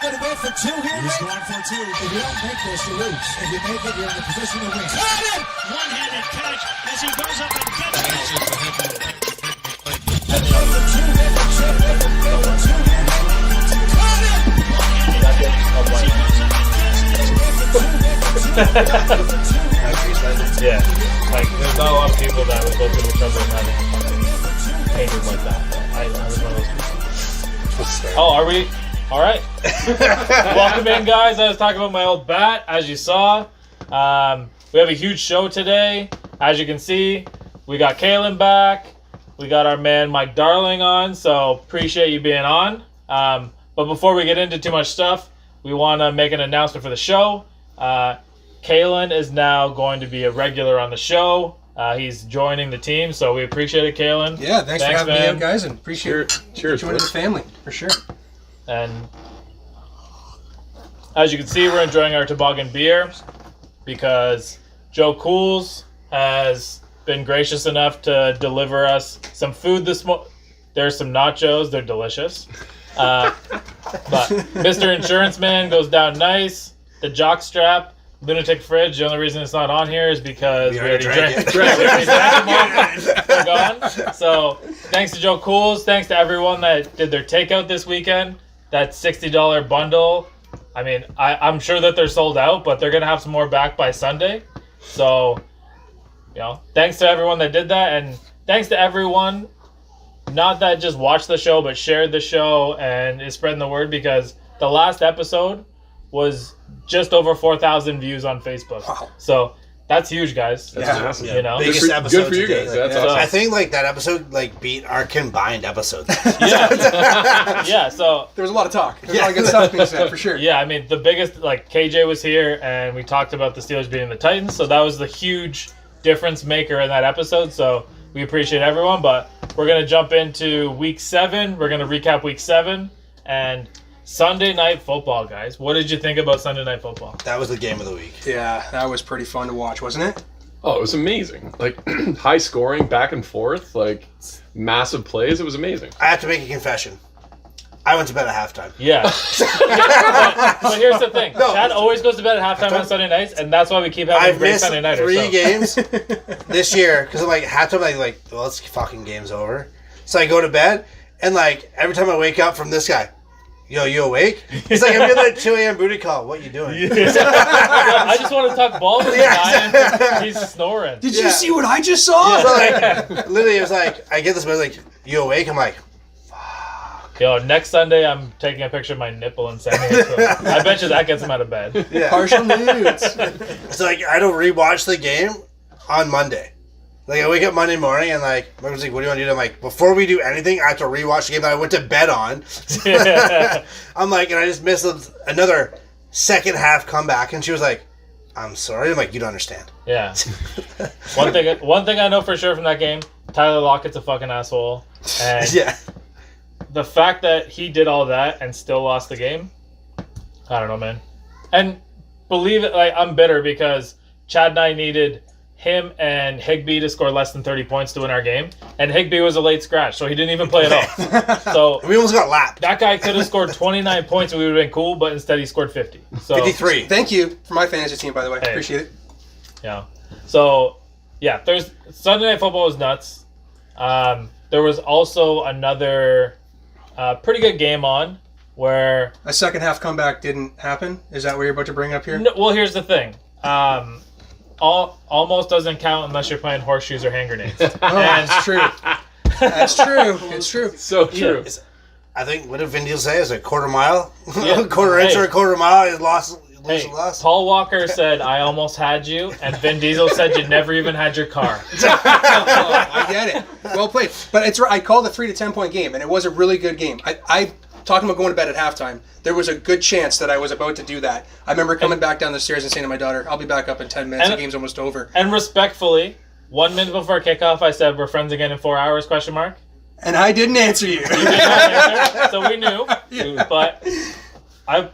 Going to go for two here. He's going for two. If you don't make this, you lose. If you make it, you're in a position to win. Got him! One-handed catch as he goes up and gets it. Yeah, like there's not a lot of people that would go through the trouble of having fucking painters like that. But I was one of those people. Oh, are we? All right. Welcome in, guys. I was talking about my old bat, as you saw. We have a huge show today. As you can see, we got Kaylin back. We got our man Mike Darling on, so appreciate you being on. But before we get into too much stuff, we want to make an announcement for the show. Kaylin is now going to be a regular on the show. He's joining the team, so we appreciate it, Kaylin. Yeah, thanks for having me in, guys, and appreciate joining the family, for sure. And as you can see, we're enjoying our Toboggan beer because Joe Kools has been gracious enough to deliver us some food this morning. There's some nachos. They're delicious. But Mr. Insurance Man goes down nice. The jockstrap, lunatic fridge. The only reason it's not on here is because we already drank it. We already drank them all. They're gone. So thanks to Joe Kools. Thanks to everyone that did their takeout this weekend. That $60 bundle. I mean, I'm sure that they're sold out, but they're going to have some more back by Sunday. So, thanks to everyone that did that. And thanks to everyone, not that just watched the show, but shared the show and is spreading the word, because the last episode was just over 4,000 views on Facebook. Wow. So that's huge, guys. That's awesome. Biggest episode good for you guys. That's awesome. I think that episode beat our combined episodes. Yeah. So there was a lot of talk. There's a lot of good stuff being said, for sure. Yeah, I mean the biggest, KJ was here and we talked about the Steelers beating the Titans, so that was the huge difference maker in that episode. So we appreciate everyone, but we're gonna jump into week 7. We're gonna recap week 7 and Sunday Night Football, guys. What did you think about Sunday Night Football? That was the game of the week. Yeah, that was pretty fun to watch, wasn't it? Oh, it was amazing. High scoring, back and forth, massive plays. It was amazing. I have to make a confession. I went to bed at halftime. Yeah. but here's the thing. Chad always goes to bed at halftime on Sunday nights, and that's why we keep having great Sunday nighters. I've missed 3 games this year, because halftime, well, this fucking game's over. So I go to bed, and every time I wake up from this guy, yo, you awake? He's like, I'm getting that 2 a.m. booty call. What you doing? Yeah. I just want to talk ball with the guy, and he's snoring. Did you see what I just saw? Yeah. So, literally, it was I get this message, you awake? I'm like, fuck. Yo, next Sunday, I'm taking a picture of my nipple and sending it to him. I bet you that gets him out of bed. Yeah. Partial nudes. So, I don't rewatch the game on Monday. I wake up Monday morning and Mark's like, what do you want to do? I'm like, before we do anything, I have to rewatch the game that I went to bed on. Yeah. I'm and I just missed another second half comeback, and she was like, I'm sorry. I'm like, you don't understand. Yeah. One thing I know for sure from that game, Tyler Lockett's a fucking asshole. And the fact that he did all that and still lost the game, I don't know, man. And believe it, I'm bitter because Chad and I needed him and Higbee to score less than 30 points to win our game, and Higbee was a late scratch, so he didn't even play at all. So we almost got lapped. That guy could have scored 29 points and we would have been cool, but instead he scored 50. So 53. Thank you for my fantasy team, by the way. Hey. Appreciate it. Yeah. So Sunday Night Football was nuts. There was also another pretty good game on where a second half comeback didn't happen. Is that what you're about to bring up here? No, well, here's the thing. Almost doesn't count unless you're playing horseshoes or hand grenades. That's true. That's true. It's true. So true. Yeah. I think, what did Vin Diesel say? Is it a quarter mile? Yeah. Quarter inch or a quarter mile is lost. Paul Walker said, I almost had you, and Vin Diesel said you never even had your car. I get it. Well played. But it's right. I called a 3 to 10 point game, and it was a really good game. I talking about going to bed at halftime, there was a good chance that I was about to do that. I remember coming back down the stairs and saying to my daughter, I'll be back up in 10 minutes. The game's almost over. And respectfully, 1 minute before kickoff, I said, we're friends again in 4 hours, ? And I didn't answer you. You did not answer, so we knew. Yeah. But I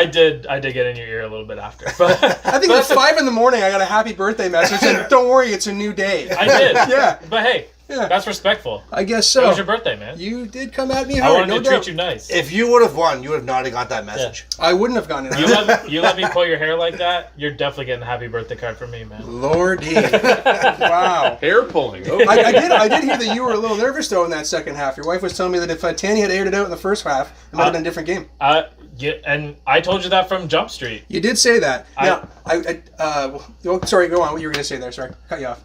did get in your ear a little bit after. But I think at 5 in the morning, I got a happy birthday message and don't worry, it's a new day. I did. Yeah. But hey, Yeah. That's respectful. I guess It so. was your birthday, man. You did come at me I hard, wanted no to doubt. treat you nice. If you would have won, you would have not have got that message. I wouldn't have gotten it. You let me pull your hair like that, you're definitely getting a happy birthday card from me, man. Lordy. Wow. Hair pulling. Okay. I did hear that you were a little nervous, though, in that second half. Your wife was telling me that if Tanny had aired it out in the first half, it might have been a different game. Yeah, and I told you that from Jump Street. You did say that. Sorry, go on. What you were going to say there. Sorry. Cut you off.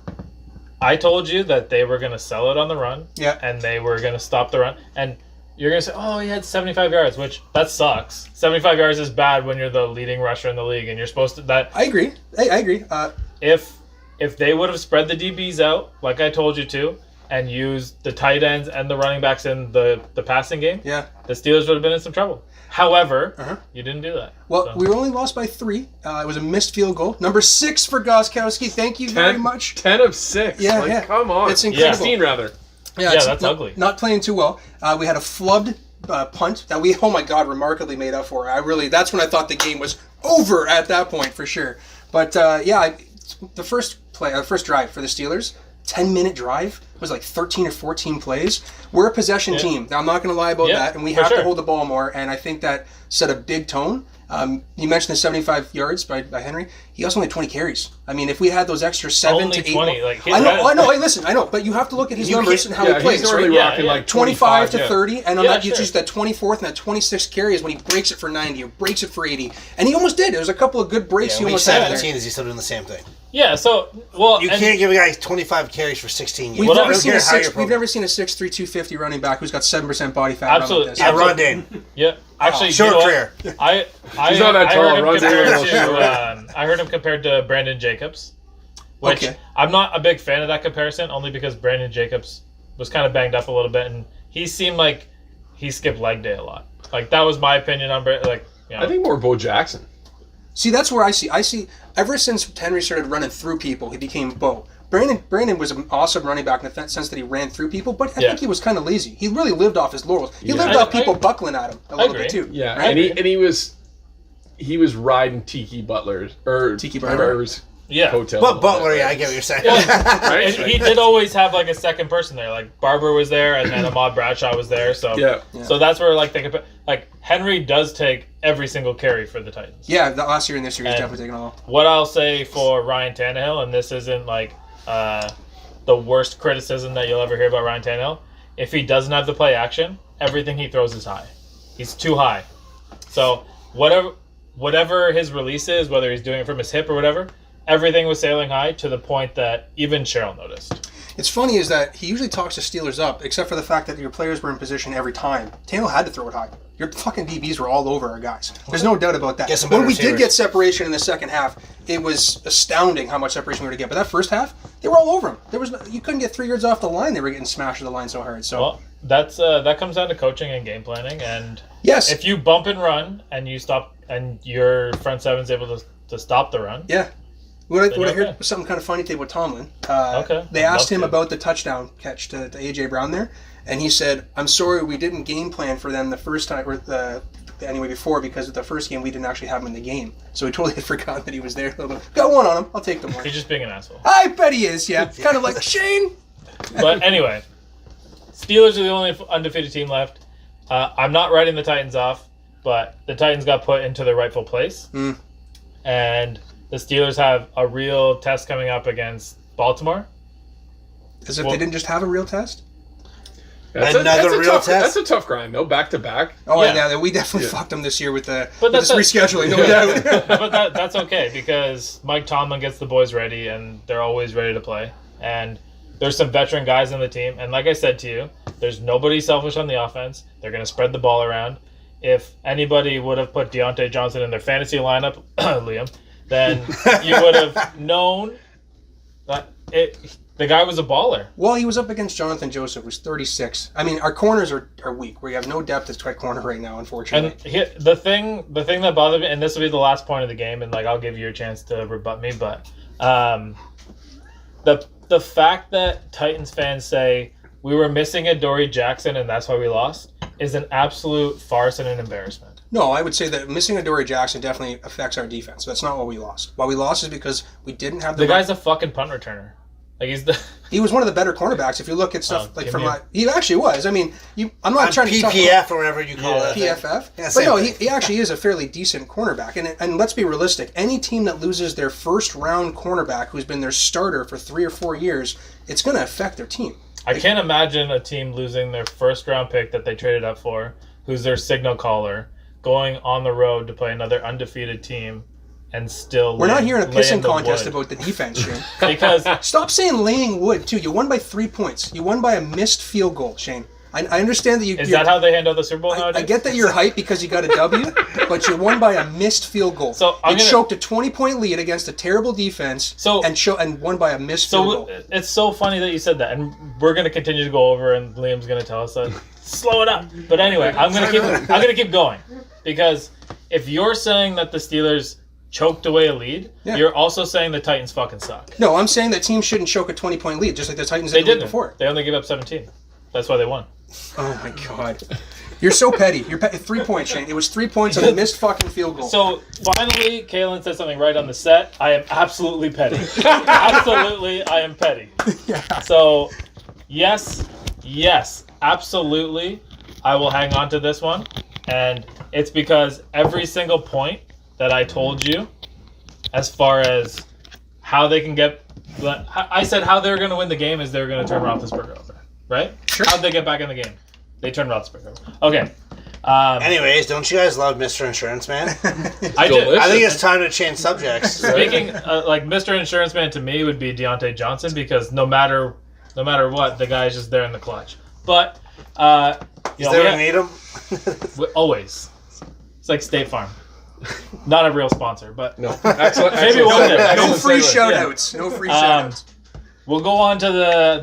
I told you that they were going to sell it on the run. Yeah. And they were going to stop the run. And you're going to say, oh, he had 75 yards, which that sucks. 75 yards is bad when you're the leading rusher in the league, and you're supposed to... I agree. I agree. If they would have spread the DBs out, like I told you to, and used the tight ends and the running backs in the passing game, Yeah. the Steelers would have been in some trouble. However, you didn't do that. Well, So. we were only lost by 3. It was a missed field goal. Number 6 for Goskowski. Thank you very much. 10 of 6. Yeah, like, yeah. come on. It's incredible. 16 rather. Yeah, it's that's ugly. Not playing too well. We had a flubbed punt that we, oh my God, remarkably made up for. That's when I thought the game was over at that point for sure. But the first drive for the Steelers, 10-minute drive, was like 13 or 14 plays. We're a possession team. Now, I'm not going to lie about that, and we have to hold the ball more, and I think that set a big tone. You mentioned the 75 yards by Henry. He also only had 20 carries. I mean, if we had those extra 7 Only to 8... 20. Like, I know. Hey, listen, I know. But you have to look at his numbers and how he plays, he's normally right? rocking like 25 to yeah. 30, and on Yeah, that, you sure. choose that 24th and that 26th carry is when he breaks it for 90 or breaks it for 80. And he almost did. There was a couple of good breaks he Week almost had 17 there. is he still doing the same thing. Yeah, so, well... You can't give a guy 25 carries for 16 games. We've Well, never I seen care a how you're 6'3", 250 running back who's got 7% body fat. Absolutely. Like Yeah, Ron Dane. Yeah, actually, Short you know career. what? I He's not that tall. heard him Runs compared everywhere. to I heard him compared to Brandon Jacobs, which Okay. I'm not a big fan of that comparison, only because Brandon Jacobs was kind of banged up a little bit, and he seemed like he skipped leg day a lot. Like that was my opinion on like. You know, I think more Bo Jackson. See, that's where I see ever since Henry started running through people, he became Bo. Brandon was an awesome running back in the sense that he ran through people, but I think he was kind of lazy. He really lived off his laurels. He lived off people buckling at him a little bit too. Yeah, right? and he was riding Tiki Butler's or Tiki Barber. Barber's yeah. hotel. But Butler, yeah, I get what you're saying. Right? And he did always have like a second person there. Like Barber was there, and then Ahmad Bradshaw was there. So Yeah. so that's where like Henry does take every single carry for the Titans. Yeah, the last year and this year he's And- definitely taken a lot. What I'll say for Ryan Tannehill, and this isn't like the worst criticism that you'll ever hear about Ryan Tannehill, if he doesn't have the play action, everything he throws is high. He's too high. So whatever his release is, whether he's doing it from his hip or whatever, everything was sailing high to the point that even Cheryl noticed. It's funny is that he usually talks the Steelers up, except for the fact that your players were in position every time. Tannehill had to throw it high. Your fucking DBs were all over our guys. There's no doubt about that. Get some When better we did receivers. get separation in the second half, it was astounding how much separation we were to get. But that first half, they were all over him. You couldn't get 3 yards off the line. They were getting smashed to the line so hard. So Well, that comes down to coaching and game planning. And yes, if you bump and run and you stop, and your front seven's able to stop the run, yeah. What I okay. heard was something kind of funny today with Tomlin. Okay. They asked Love him to. about the touchdown catch to A.J. Brown there, and he said, "I'm sorry we didn't game plan for them the first time, or before, because of the first game we didn't actually have him in the game. So he totally had forgotten that he was there. Got one on him. I'll take the one. he's just being an asshole. I bet he is. Yeah, kind of like Shane. But anyway, Steelers are the only undefeated team left. I'm not writing the Titans off, but the Titans got put into their rightful place. And the Steelers have a real test coming up against Baltimore. As if they didn't just have a real test. Another real tough, test? That's a tough grind, though, back to back. Oh Yeah. yeah, we definitely fucked them this year with this that's rescheduling, no doubt. But that's okay, because Mike Tomlin gets the boys ready, and they're always ready to play. And there's some veteran guys on the team. And like I said to you, there's nobody selfish on the offense. They're going to spread the ball around. If anybody would have put Deontay Johnson in their fantasy lineup, Liam, then you would have known that the guy was a baller. Well, he was up against Jonathan Joseph, who's 36. I mean, our corners are weak. We have no depth at right corner right now, unfortunately. And the thing that bothered me, and this will be the last point of the game, and like I'll give you a chance to rebut me, but the fact that Titans fans say we were missing a Dory Jackson and that's why we lost is an absolute farce and an embarrassment. No, I would say that missing Adoree Jackson definitely affects our defense. That's not why we lost. Why we lost is because we didn't have The guy's a fucking punt returner. Like he's the He was one of the better cornerbacks. If you look at stuff give from me a- like, he actually was. I mean, I'm not trying to talk PPF about or whatever you call it. PFF. Yeah, But same no, thing. he actually is a fairly decent cornerback. And let's be realistic. Any team that loses their first round cornerback who's been their starter for 3 or 4 years, it's going to affect their team. I can't imagine a team losing their first round pick that they traded up for, who's their signal caller, going on the road to play another undefeated team and still We're not hearing a lay in pissing the contest wood. about the defense, Shane. Because Stop saying laying wood, too. You won by 3 points. You won by a missed field goal, Shane. I understand that you... is that how they handle the Super Bowl nowadays? I get that you're hyped because you got a W, but you won by a missed field goal. So I'm you gonna- choked a 20-point lead against a terrible defense and won by a missed field So goal. it's so funny that you said that, and we're gonna continue to go over, and Liam's gonna tell us that slow it up. But anyway, I'm gonna keep going because if you're saying that the Steelers choked away a lead, you're also saying the Titans fucking suck. No, I'm saying that teams shouldn't choke a 20-point lead, just like the Titans They did the week didn't. before. They only gave up 17. That's why they won. Oh my god. You're so petty. You're 3 points, Shane. It was 3 points on a missed fucking field goal. So finally, Kaylin said something right on the set. I am absolutely petty. Absolutely, I am petty. Yeah. So yes, absolutely, I will hang on to this one, and it's because every single point that I told you, as far as how they can get, I said how they're going to win the game is they're going to turn Roethlisberger over, right? Sure. How'd they get back in the game? They turned Roethlisberger over. Okay. Anyways, don't you guys love Mr. Insurance Man? I do. Delicious. I think it's time to change subjects. Speaking like Mr. Insurance Man to me would be Deontay Johnson because no matter what, the guy's just there in the clutch. But Is there a need him? always, it's like State Farm, not a real sponsor, but No. Excellent. Maybe one day. No Excellent free segue. shout-outs. No free shout-outs. we'll go on to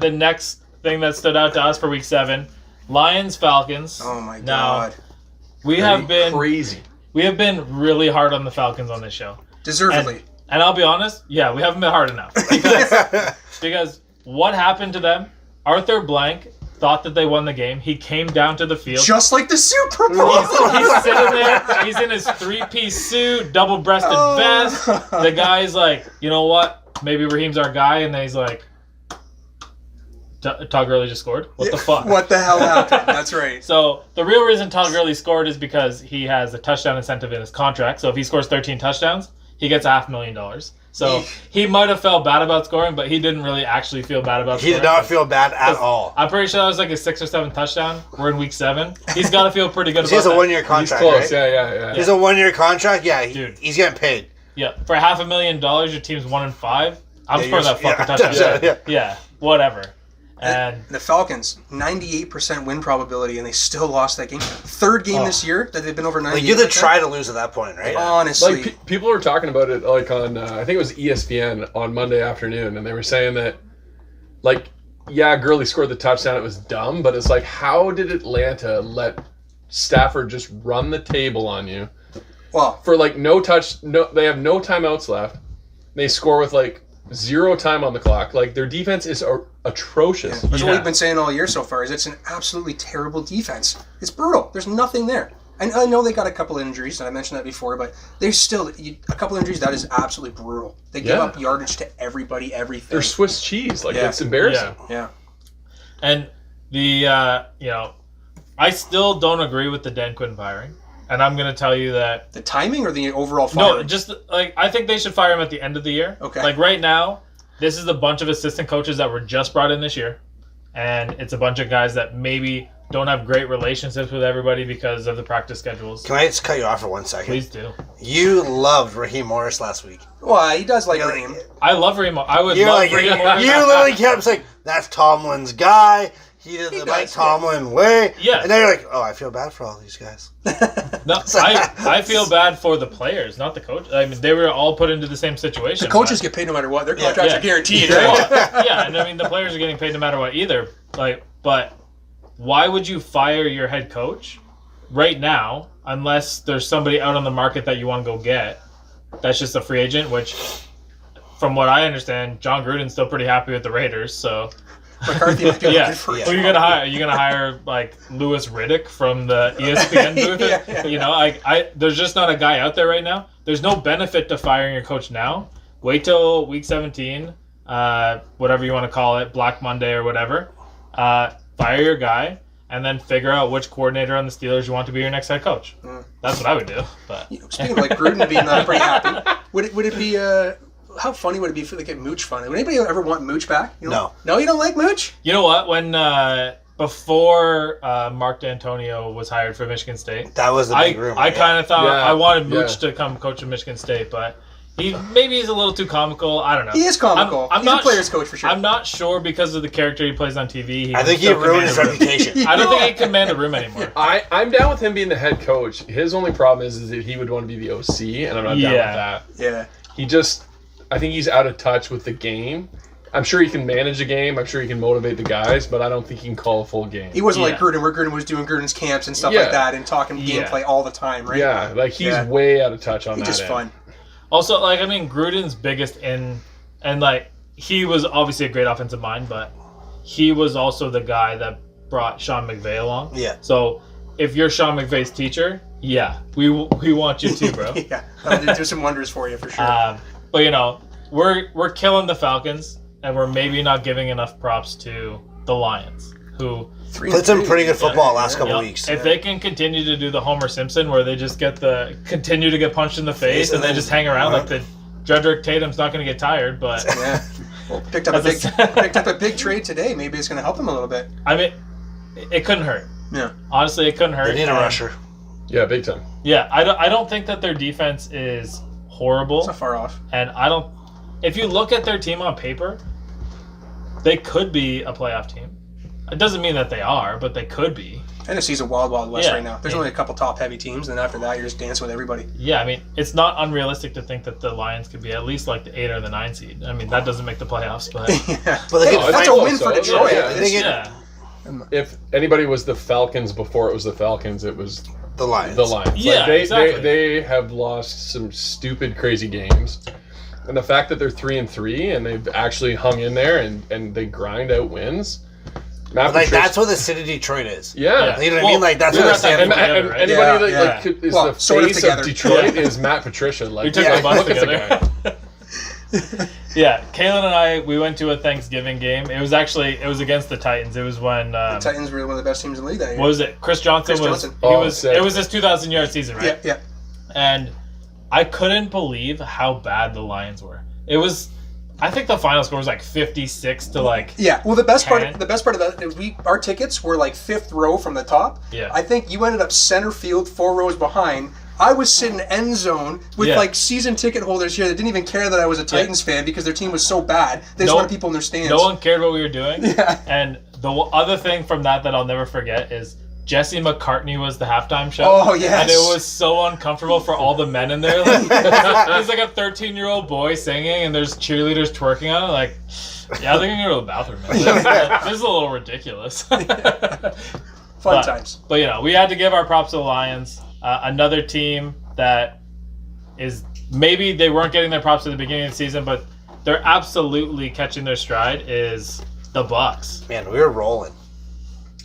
the next thing that stood out to us for Week 7: Lions Falcons. Oh my Now, god. we have been Crazy. really hard on the Falcons on this show. Deservedly. And I'll be honest, we haven't been hard enough. Because what happened to them? Arthur Blank thought that they won the game. He came down to the field. Just like the Super Bowl. He's sitting there. He's in his 3-piece suit, double-breasted vest. The guy's like, you know what? Maybe Raheem's our guy. And then he's like, Todd Gurley just scored? What the fuck? What the hell happened? That's right. So the real reason Todd Gurley scored is because he has a touchdown incentive in his contract. So if he scores 13 touchdowns, he gets $500,000. So he might have felt bad about scoring, but he didn't really actually feel bad about He scoring. did not feel bad at all. I'm pretty sure that was like his 6th or 7th touchdown. We're in Week 7. He's got to feel pretty good about He has a that. 1-year He's contract, close. right? Yeah. He's a 1-year contract. Yeah, Dude. he's getting paid. Yeah, for $500,000, your team's 1-5. I'm Yeah, scoring that you're- fucking touchdown. yeah. Yeah, whatever. And The Falcons, 98% win probability, and they still lost that game. Third game this year that they've been over 98%. Like, you had to try to lose at that point, right? Honestly. Like people were talking about it like on I think it was ESPN on Monday afternoon, and they were saying that like Gurley scored the touchdown. It was dumb, but it's like how did Atlanta let Stafford just run the table on you well, for like they have no timeouts left. They score with like 0 time on the clock. Like their defense is atrocious. that's what Yeah. we've been saying all year so far, is it's an absolutely terrible defense. It's brutal. There's nothing there. And I know they got a couple injuries, and I mentioned that before, but there's still a couple injuries. That is absolutely brutal. They give Yeah. up yardage to everybody, everything. They're Swiss cheese. Like Yeah. it's embarrassing. Yeah. And the I still don't agree with the Dan Quinn firing. And I'm going to tell you that The timing or the overall firing? no, just like I think they should fire him at the end of the year. Okay. Like right now, this is a bunch of assistant coaches that were just brought in this year, and it's a bunch of guys that maybe don't have great relationships with everybody because of the practice schedules. Can I just cut you off for 1 second? Please do. You loved Raheem Morris last week. Well, he does like Raheem. I love Raheem. I would You're love like, Raheem Morris. you literally kept saying, that's Tomlin's guy. He did the does, Mike yeah. Tomlin way. Yeah. And then you're like, oh, I feel bad for all these guys. No, I feel bad for the players, not the coach. I mean, they were all put into the same situation. The coaches get paid no matter what. Their contracts Yeah. are guaranteed, right? Well, yeah, and I mean the players are getting paid no matter what either. Like, but why would you fire your head coach right now unless there's somebody out on the market that you want to go get? That's just a free agent, which, from what I understand, John Gruden's still pretty happy with the Raiders. So McCarthy might be yeah, looking for who are you gonna hire? Are you gonna hire like Louis Riddick from the ESPN booth? Yeah. You know, there's just not a guy out there right now. There's no benefit to firing your coach now. Wait till week 17. whatever you want to call it, Black Monday or whatever. Fire your guy, and then figure out which coordinator on the Steelers you want to be your next head coach. That's what I would do. But Speaking of like Gruden being pretty happy, would it be how funny would it be if they get Mooch funny? Would anybody ever want Mooch back? No. No, you don't like Mooch? you know what? When before Mark D'Antonio was hired for Michigan State, That was the big rumor. I kind of thought Yeah, I wanted Mooch yeah. to come coach at Michigan State, but maybe he's a little too comical. I don't know. He is comical. I'm He's not a player's coach for sure. I'm not sure because of the character he plays on TV. I think he still ruined his command the room. reputation. I don't think he can command the room anymore. I'm down with him being the head coach. His only problem is that he would want to be the OC, and I'm not down with that. Yeah. I think he's out of touch with the game. I'm sure he can manage a game. I'm sure he can motivate the guys, but I don't think he can call a full game. He wasn't Yeah. like Gruden, where Gruden was doing Gruden's camps and stuff Yeah. like that and talking gameplay all the time, right? Yeah, like he's Yeah. way out of touch on He's that just end. fun. Also, like, I mean, Gruden's biggest and like, he was obviously a great offensive mind, but he was also the guy that brought Sean McVay along. Yeah. So if you're Sean McVay's teacher, yeah, we want you too, bro. Yeah. That'll do some wonders for you for sure. But you know, we're killing the Falcons, and we're maybe not giving enough props to the Lions, who Played some pretty good football last couple Yep. weeks. If they can continue to do the Homer Simpson, where they just continue to get punched in the face, and then just hang around like the Jedrick Tatum's not going to get tired, but Yeah. Well, picked up a big trade today. Maybe it's going to help them a little bit. I mean, it couldn't hurt. Yeah. Honestly, it couldn't hurt. They need a And, rusher. Yeah, big time. Yeah, I don't think that their defense is horrible, It's not far off. and I don't. If you look at their team on paper, they could be a playoff team. It doesn't mean that they are, but they could be. NFC's a wild, wild west Yeah. right now. There's only a couple top-heavy teams, and then after that, you're just dancing with everybody. Yeah, I mean, it's not unrealistic to think that the Lions could be at least like the 8 or the 9 seed. I mean, that doesn't make the playoffs, but Yeah. But they No, get That's I a think win so. for Detroit. Yeah, They get yeah. If anybody was the Falcons before it was the Falcons, it was the Lions. the Lions. Yeah, they, exactly. they have lost some stupid, crazy games. And the fact that they're 3-3 and they've actually hung in there and they grind out wins. Matt Like, Patricia- that's what the city of Detroit is. Yeah. You know what I mean? Like, that's what we're they not stand And, for. together, and right? anybody Yeah, that yeah. like is Well, the sort of face together. of Detroit Yeah. is Matt Patricia. Like, We took Yeah. the bus look at the together. Yeah, Kaylin and we went to a Thanksgiving game. It was against the Titans. It was when Titans were one of the best teams in the league that year. what was it? Chris Johnson Chris was. Johnson. He Oh, was. sick. It was his 2,000-yard season, right? Yeah, yeah. And I couldn't believe how bad the Lions were. It was. I think the final score was like 56 to like. Yeah, well, the best part 10. of that is our tickets were like 5th row from the top. Yeah. I think you ended up center field, 4 rows behind. I was sitting end zone with Yeah. like season ticket holders here that didn't even care that I was a Titans fan because their team was so bad. They just wanted people in their stands. No one cared what we were doing. Yeah. And the other thing from that I'll never forget is Jesse McCartney was the halftime show. Oh, yes. And it was so uncomfortable for all the men in there. Like, there's like a 13-year-old boy singing, and there's cheerleaders twerking on it. Like, yeah, I think I'm gonna go to the bathroom. Man. This is a little ridiculous. Fun times. But you know, we had to give our props to the Lions. Another team that is maybe they weren't getting their props at the beginning of the season, but they're absolutely catching their stride. Is the Bucks? Man, we were rolling.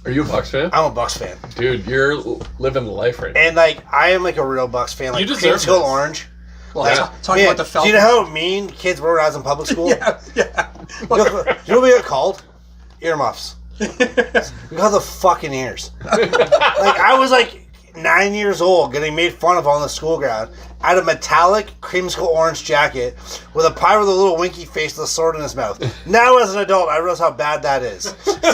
Are you a Bucks fan? I'm a Bucks fan. Dude, you're living the life right now. And, like, I am, like, a real Bucks fan. Like, You deserve Creamsicle this. Orange. Well, Yeah. talking Man, about the do Falcons. you know how mean kids were when I was in public school? Yeah, yeah. You know what we got called? Earmuffs. We called the fucking ears. Like, I was like 9 years old getting made fun of on the school ground. I had a metallic creamsicle orange jacket with a pirate with a little winky face with a sword in his mouth. Now as an adult, I realize how bad that is. Well, it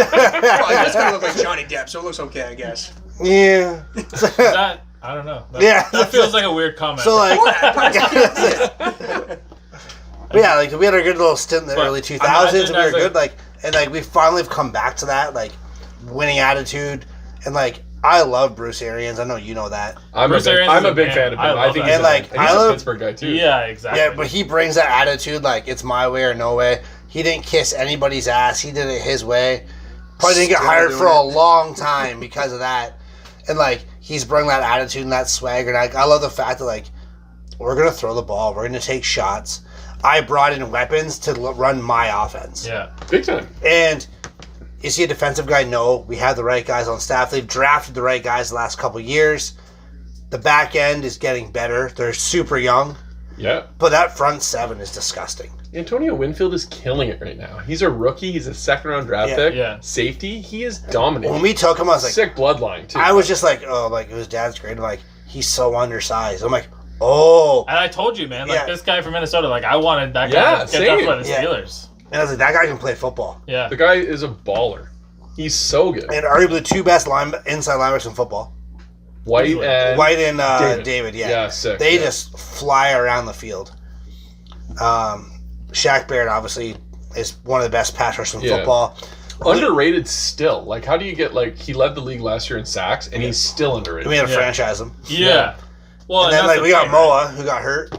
does kind of look like Johnny Depp, so it looks okay, I guess. Yeah. That I don't know. That, Yeah. that feels like a weird comment. So like, Yeah. but yeah, like we had a good little stint in the But early 2000s. imagine And we were as a- good, like, and like we finally have come back to that like winning attitude, and like I love Bruce Arians. I know you know that. I'm Bruce a Arians is a big man. fan of him. I I love think that. he's, And, like, he's I a love- Pittsburgh guy too. yeah, exactly. Yeah, but he brings that attitude like it's my way or no way. He didn't kiss anybody's ass. He did it his way. Probably didn't get Still hired doing for a it. long time because of that. And like he's bringing that attitude and that swagger. And I love the fact that like we're gonna throw the ball, we're gonna take shots. I brought in weapons to run my offense. yeah. Big time. And is he a defensive guy? No. We have the right guys on staff. They've drafted the right guys the last couple of years. The back end is getting better. They're super young. Yeah. But that front seven is disgusting. Antonio Winfield is killing it right now. He's a rookie. He's a second-round draft pick. Yeah. Safety. He is dominating. When we took him, I was like, sick bloodline too. I was just like, oh, like his dad's great. I'm like, he's so undersized. I'm like, oh. And I told you, man, like Yeah. this guy from Minnesota, like I wanted that Yeah, guy to get same. that for the Yeah. Steelers. And I was like, that guy can play football. Yeah. The guy is a baller. He's so good. And arguably the two best inside linebackers in football. White and David, yeah. Yeah, sick. They yeah. just fly around the field. Shaq Barrett obviously is one of the best pass rushers in Yeah. football. Underrated still. Like, how do you get, like, he led the league last year in sacks, and he's still underrated. We had to Yeah. franchise him. Yeah. Well, And then, that's like, the we got thing, Moa, who got hurt.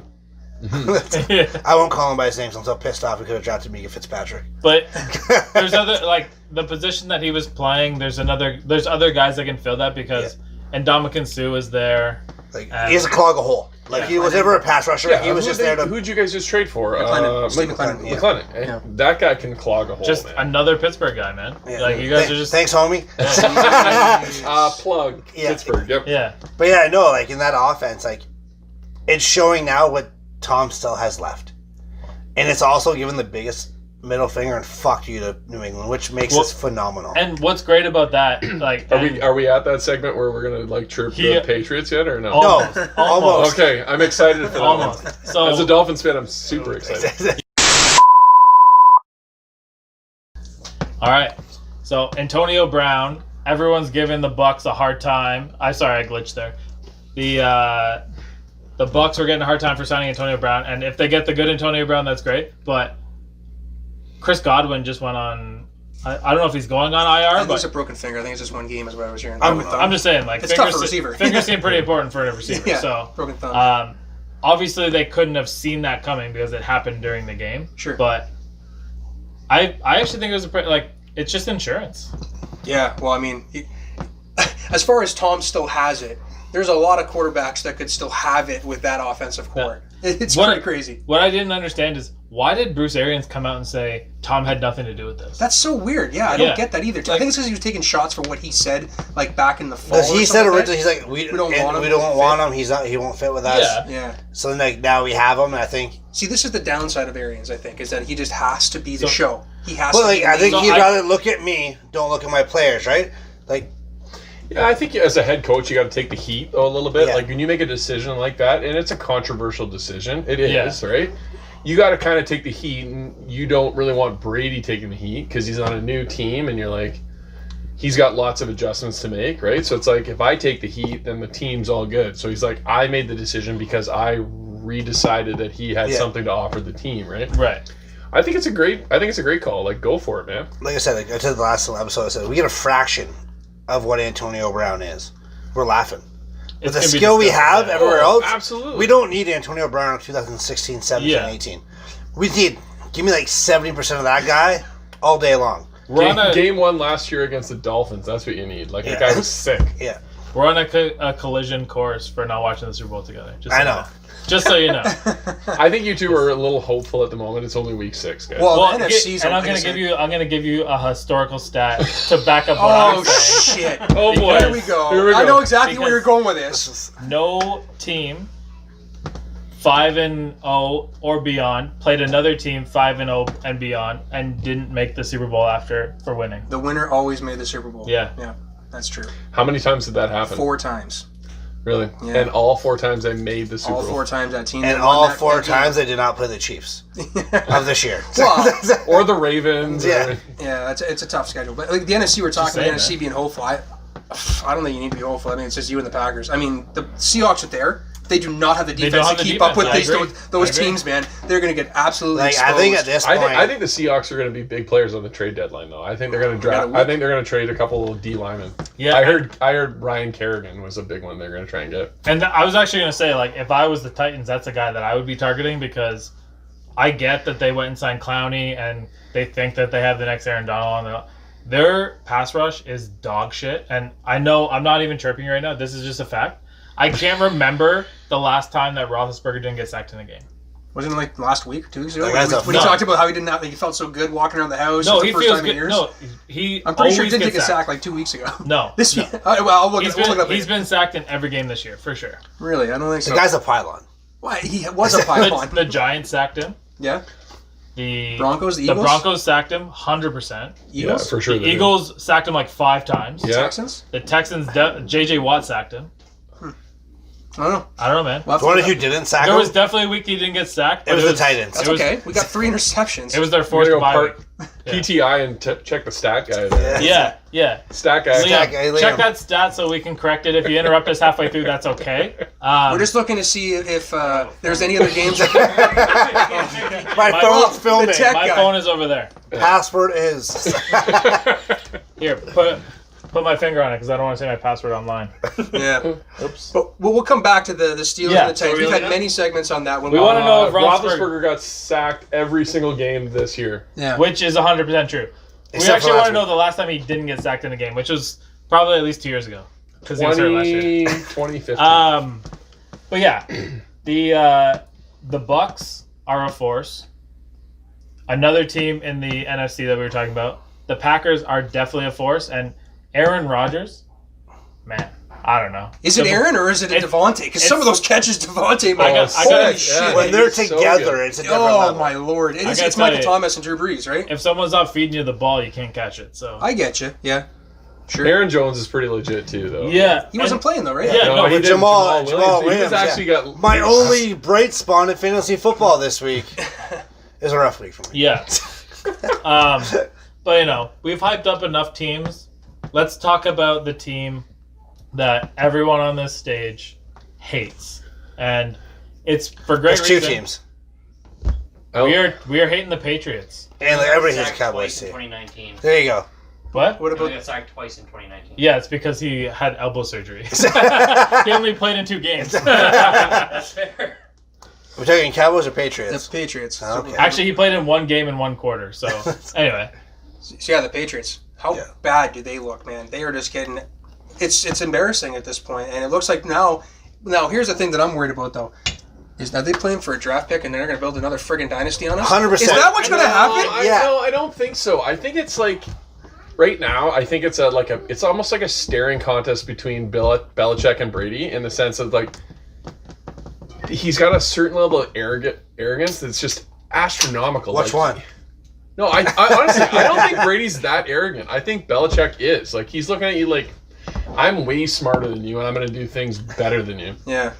right? Yeah. I won't call him by his name, so I'm so pissed off. We could have drafted Mika Fitzpatrick. But there's other, like, the position that he was playing, there's other guys that can fill that because Ndamukong Suh is there. Like, he has to clog a hole. Like, he was never a pass rusher. Yeah, he was just there to... Who'd you guys just trade for? Steve McLennan. Yeah. McLennan. Yeah. That guy can clog a hole, Just man. another Pittsburgh guy, man. Yeah. Like, you guys are just... Thanks, homie. Plug. Yeah. Pittsburgh, yep. Yeah. But yeah, no, like, in that offense, like, it's showing now what Tom still has left. And it's also given the biggest middle finger and fuck you to New England, which makes this phenomenal. And what's great about that, like... Are we at that segment where we're gonna like chirp the Patriots yet or no? No, almost. Okay, I'm excited for that one. Almost. So, As a Dolphins fan, I'm super excited. all right. So, Antonio Brown, everyone's giving the Bucs a hard time. I glitched there. The Bucs were getting a hard time for signing Antonio Brown, and if they get the good Antonio Brown, that's great. But Chris Godwin just went on. I don't know if he's going on I IR, think it's a but broken finger. I think it's just one game is what I was hearing. I'm just saying, like, It's tough for a receiver. fingers seem pretty important for a receiver. Yeah, So, broken thumb. obviously they couldn't have seen that coming because it happened during the game. Sure. But I actually think it was it's just insurance. Yeah, well, I mean, as far as Tom still has it, there's a lot of quarterbacks that could still have it with that offensive core. It's pretty crazy. What I didn't understand is why did Bruce Arians come out and say Tom had nothing to do with this? That's so weird. Yeah, I don't get that either. I think it's because he was taking shots for what he said, like back in the fall. Because he said originally, he's like, we don't want him. He won't fit with us. Yeah. So then, like, now we have him, and I think. See, this is the downside of Arians. I think is that he just has to be the show. He has. Well, to like, be I think the he'd rather look at me, don't look at my players, right? Like. Yeah, I think as a head coach, you got to take the heat though a little bit. Yeah. Like when you make a decision like that, and it's a controversial decision, it is right. You got to kind of take the heat, and you don't really want Brady taking the heat because he's on a new team, and you're like, he's got lots of adjustments to make, right? So it's like if I take the heat, then the team's all good. So he's like, I made the decision because I redecided that he had something to offer the team, right? Right. I think it's a great call. Like, go for it, man. Like I said, like I said the last episode, I said we get a fraction of what Antonio Brown is. We're laughing. With the skill we have everywhere else, absolutely. We don't need Antonio Brown in 2016, 17, 18. We need, give me like 70% of that guy all day long. Game one last year against the Dolphins, that's what you need. Like, the guy was sick. Yeah. We're on a collision course for not watching the Super Bowl together. I know. Just so you know. I think you two are a little hopeful at the moment. It's only week 6, guys. Well, the NFC's and I'm gonna give you a historical stat to back up what I'm saying. Shit. Oh boy. Here we go. Here we go. I know exactly where you're going with this. No team 5-0 or beyond played another team 5-0 and beyond and didn't make the Super Bowl for winning. The winner always made the Super Bowl. Yeah. Yeah, that's true. How many times did that happen? 4 times. Really? Yeah. And all 4 times they made the Super Bowl. All 4 times that team. And all 4 times they did not play the Chiefs of this year. Well, or the Ravens. Yeah. Yeah, it's a tough schedule. But like the NFC, we're talking about the NFC being hopeful. I don't think you need to be hopeful. I mean, it's just you and the Packers. I mean, the Seahawks are there. They do not have the defense to keep up with those teams, man. They're going to get absolutely exposed. I think at this point, I think the Seahawks are going to be big players on the trade deadline, though. I think they're going to draft. I think they're going to trade a couple of D linemen. Yeah, I heard Ryan Kerrigan was a big one they're going to try and get. And I was actually going to say, like, if I was the Titans, that's a guy that I would be targeting because I get that they went and signed Clowney and they think that they have the next Aaron Donald. Their pass rush is dog shit, and I know I'm not even chirping you right now. This is just a fact. I can't remember the last time that Roethlisberger didn't get sacked in a game. Wasn't it like last week, 2 weeks ago? Like, when he talked about how he didn't have, he felt so good walking around the house. No, for he the first feels time good. in years. No, I'm pretty sure he always didn't take a gets sack like 2 weeks ago. No, this no. year. Well, I'll look it up He's later. been sacked in every game this year for sure. Really, I don't think so. the guy's a pylon. Why he was a pylon. The Giants sacked him. Yeah. The Broncos, the The Eagles? Broncos sacked him 100%. Yeah, Eagles? for sure. The they did. Eagles sacked him like 5 times. Yeah. Texans? The Texans, J.J. Watt sacked him. I don't know. I don't know, man. We'll have The to one look who up. didn't sack There him? was definitely a week he didn't get sacked. It but was the Titans. That's it was- okay. We got 3 interceptions. It was their I'm fourth gonna go bye part week. PTI and check the stat guy there. Yeah. Stat guy. Liam, Stat guy, Liam. check that stat so we can correct it. If you interrupt us halfway through, that's okay. We're just looking to see if there's any other games that My phone's the filming. tech my guy. phone is over there. Password is. Here, put my finger on it because I don't want to say my password online. Yeah. Oops. But we'll come back to the Steelers Yeah, and the Titans. so We've really had now? many segments on that one. We want to know if Roethlisberger got sacked every single game this year. Yeah. which is 100% true. We Except for actually last want to know week. the last time he didn't get sacked in a game, which was probably at least 2 years ago because he was hurt last year. 2015. But yeah, the Bucks are a force. Another team in the NFC that we were talking about. The Packers are definitely a force, and Aaron Rodgers, man, I don't know. Is it Aaron or is it It's- Devontae? Because some of those catches Devontae made. I got- Holy yeah. shit. When they're He's so together, good. it's a different Oh level. my lord! I It's gotta Michael tell you. Thomas and Drew Brees, right? If someone's not feeding you the ball, you can't catch it. So I get you. Yeah, sure. Aaron Jones is pretty legit too, though. yeah, He wasn't playing though, right? Yeah, no, he But did. Jamal He was Williams, actually got My only bright spot in fantasy football this week is a rough week for me. Yeah. But, you know, we've hyped up enough teams. Let's talk about the team that everyone on this stage hates. And it's for great There's two reason. teams. Oh, We are hating the Patriots. And like, everybody hates Sacked Cowboys twice in team. 2019. There you go. What? What He only about? got sacked twice in 2019. Yeah, it's because he had elbow surgery. he only played in 2 games. That's fair. We're talking Cowboys or The Patriots? Patriots. Okay. Actually, he played in 1 game in 1 quarter. So, anyway. So yeah, the Patriots. How bad do they look, man? They are just getting. It's embarrassing at this point, and it looks like now. Now here's the thing that I'm worried about though. Is now they playing for a draft pick and they're going to build another friggin' dynasty on us? 100%. Is that what's going to happen? Yeah. I don't think so. I think it's like right now. I think it's it's almost like a staring contest between Belichick and Brady in the sense of like he's got a certain level of arrogance that's just astronomical. Which Like, one? No, I honestly I don't think Brady's that arrogant. I think Belichick is. Like he's looking at you like I'm way smarter than you and I'm going to do things better than you. Yeah.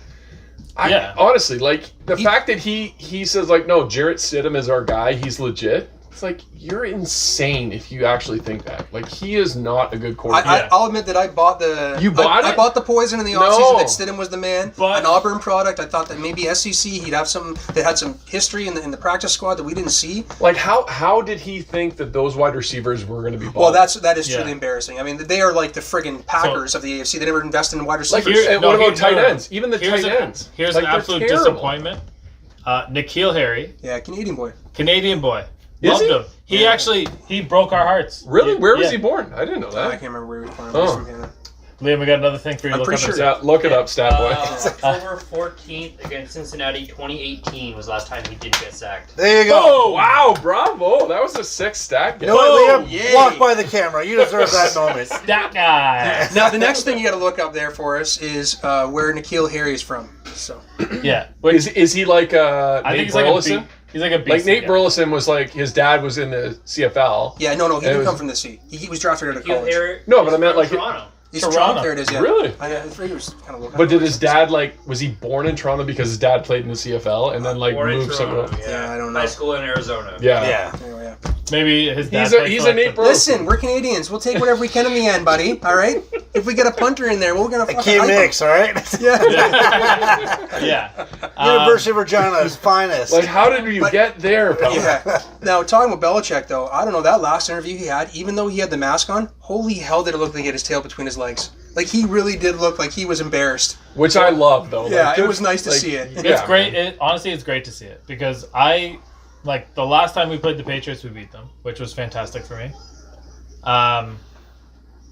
Yeah. Honestly, like the fact that he says like, no, Jarrett Stidham is our guy. He's legit. It's like you're insane if you actually think that. Like he is not a good quarterback. I'll admit that I bought the. You bought I it? bought the poison in the No. offseason that Stidham was the man. But- An Auburn product. I thought that maybe SEC he'd have some. That had some history in the practice squad that we didn't see. Like how did he think that those wide receivers were going to be Well, ball? that is truly Yeah. embarrassing. I mean, they are like the friggin' Packers of the AFC. They never invested in wide like receivers. and No, what about here's- tight no, no. ends? Even the Here's tight ends. Here's Like, an they're absolute terrible. disappointment. Nikhil Harry, Yeah, Canadian boy. Canadian boy. Is Loved he? him. He actually broke our hearts. Really? Where was Yeah. he born? I didn't know I that. can't remember where he was playing. Oh. He's from Canada. Liam, we got another thing for you to I'm look pretty up. sure- and Yeah, look it up, stat boy. October 14th against Cincinnati, 2018 was the last time he didn't get sacked. There you go. Oh wow, bravo! That was a sick stat. You know what, Liam? yay. Walk by the camera. You deserve that moment. see. That guy. Now the next thing you got to look up there for us is where Nikhil Harry is from. So Yeah. Wait, Is he like I think Nate he's like Burleson? a he's like a beast. Like Nate yeah. Burleson was like his dad was in the CFL. yeah, no, he It didn't was- come from the sea. He was drafted out of He'll college. hear- No, but I meant like- Toronto. He's Toronto. Toronto. There it is. Yeah. Really? I think he was kind of looking. But did his dad was he born in Toronto because his dad played in the CFL and then like Born in moved somewhere? Toronto, Yeah, I don't know. High school in Arizona. Yeah. Yeah. Anyway, yeah. Maybe his dad. He's a played he's for, a like, Nate the- Burleson. Listen, we're Canadians. We'll take whatever we can in the end, buddy. All right. If we get a punter in there, we're gonna fucking Key hype him. mix, all right? Yeah. Yeah. University of Regina's finest. Like how did you get there, pal? Yeah. Now, talking about Belichick, though, I don't know, that last interview he had, even though he had the mask on, holy hell did it look like he had his tail between his legs. Like, he really did look like he was embarrassed. Which I love though. Yeah, Like, it good- was nice to like, see it. It's yeah. great. Honestly, it's great to see it because like the last time we played the Patriots, we beat them, which was fantastic for me.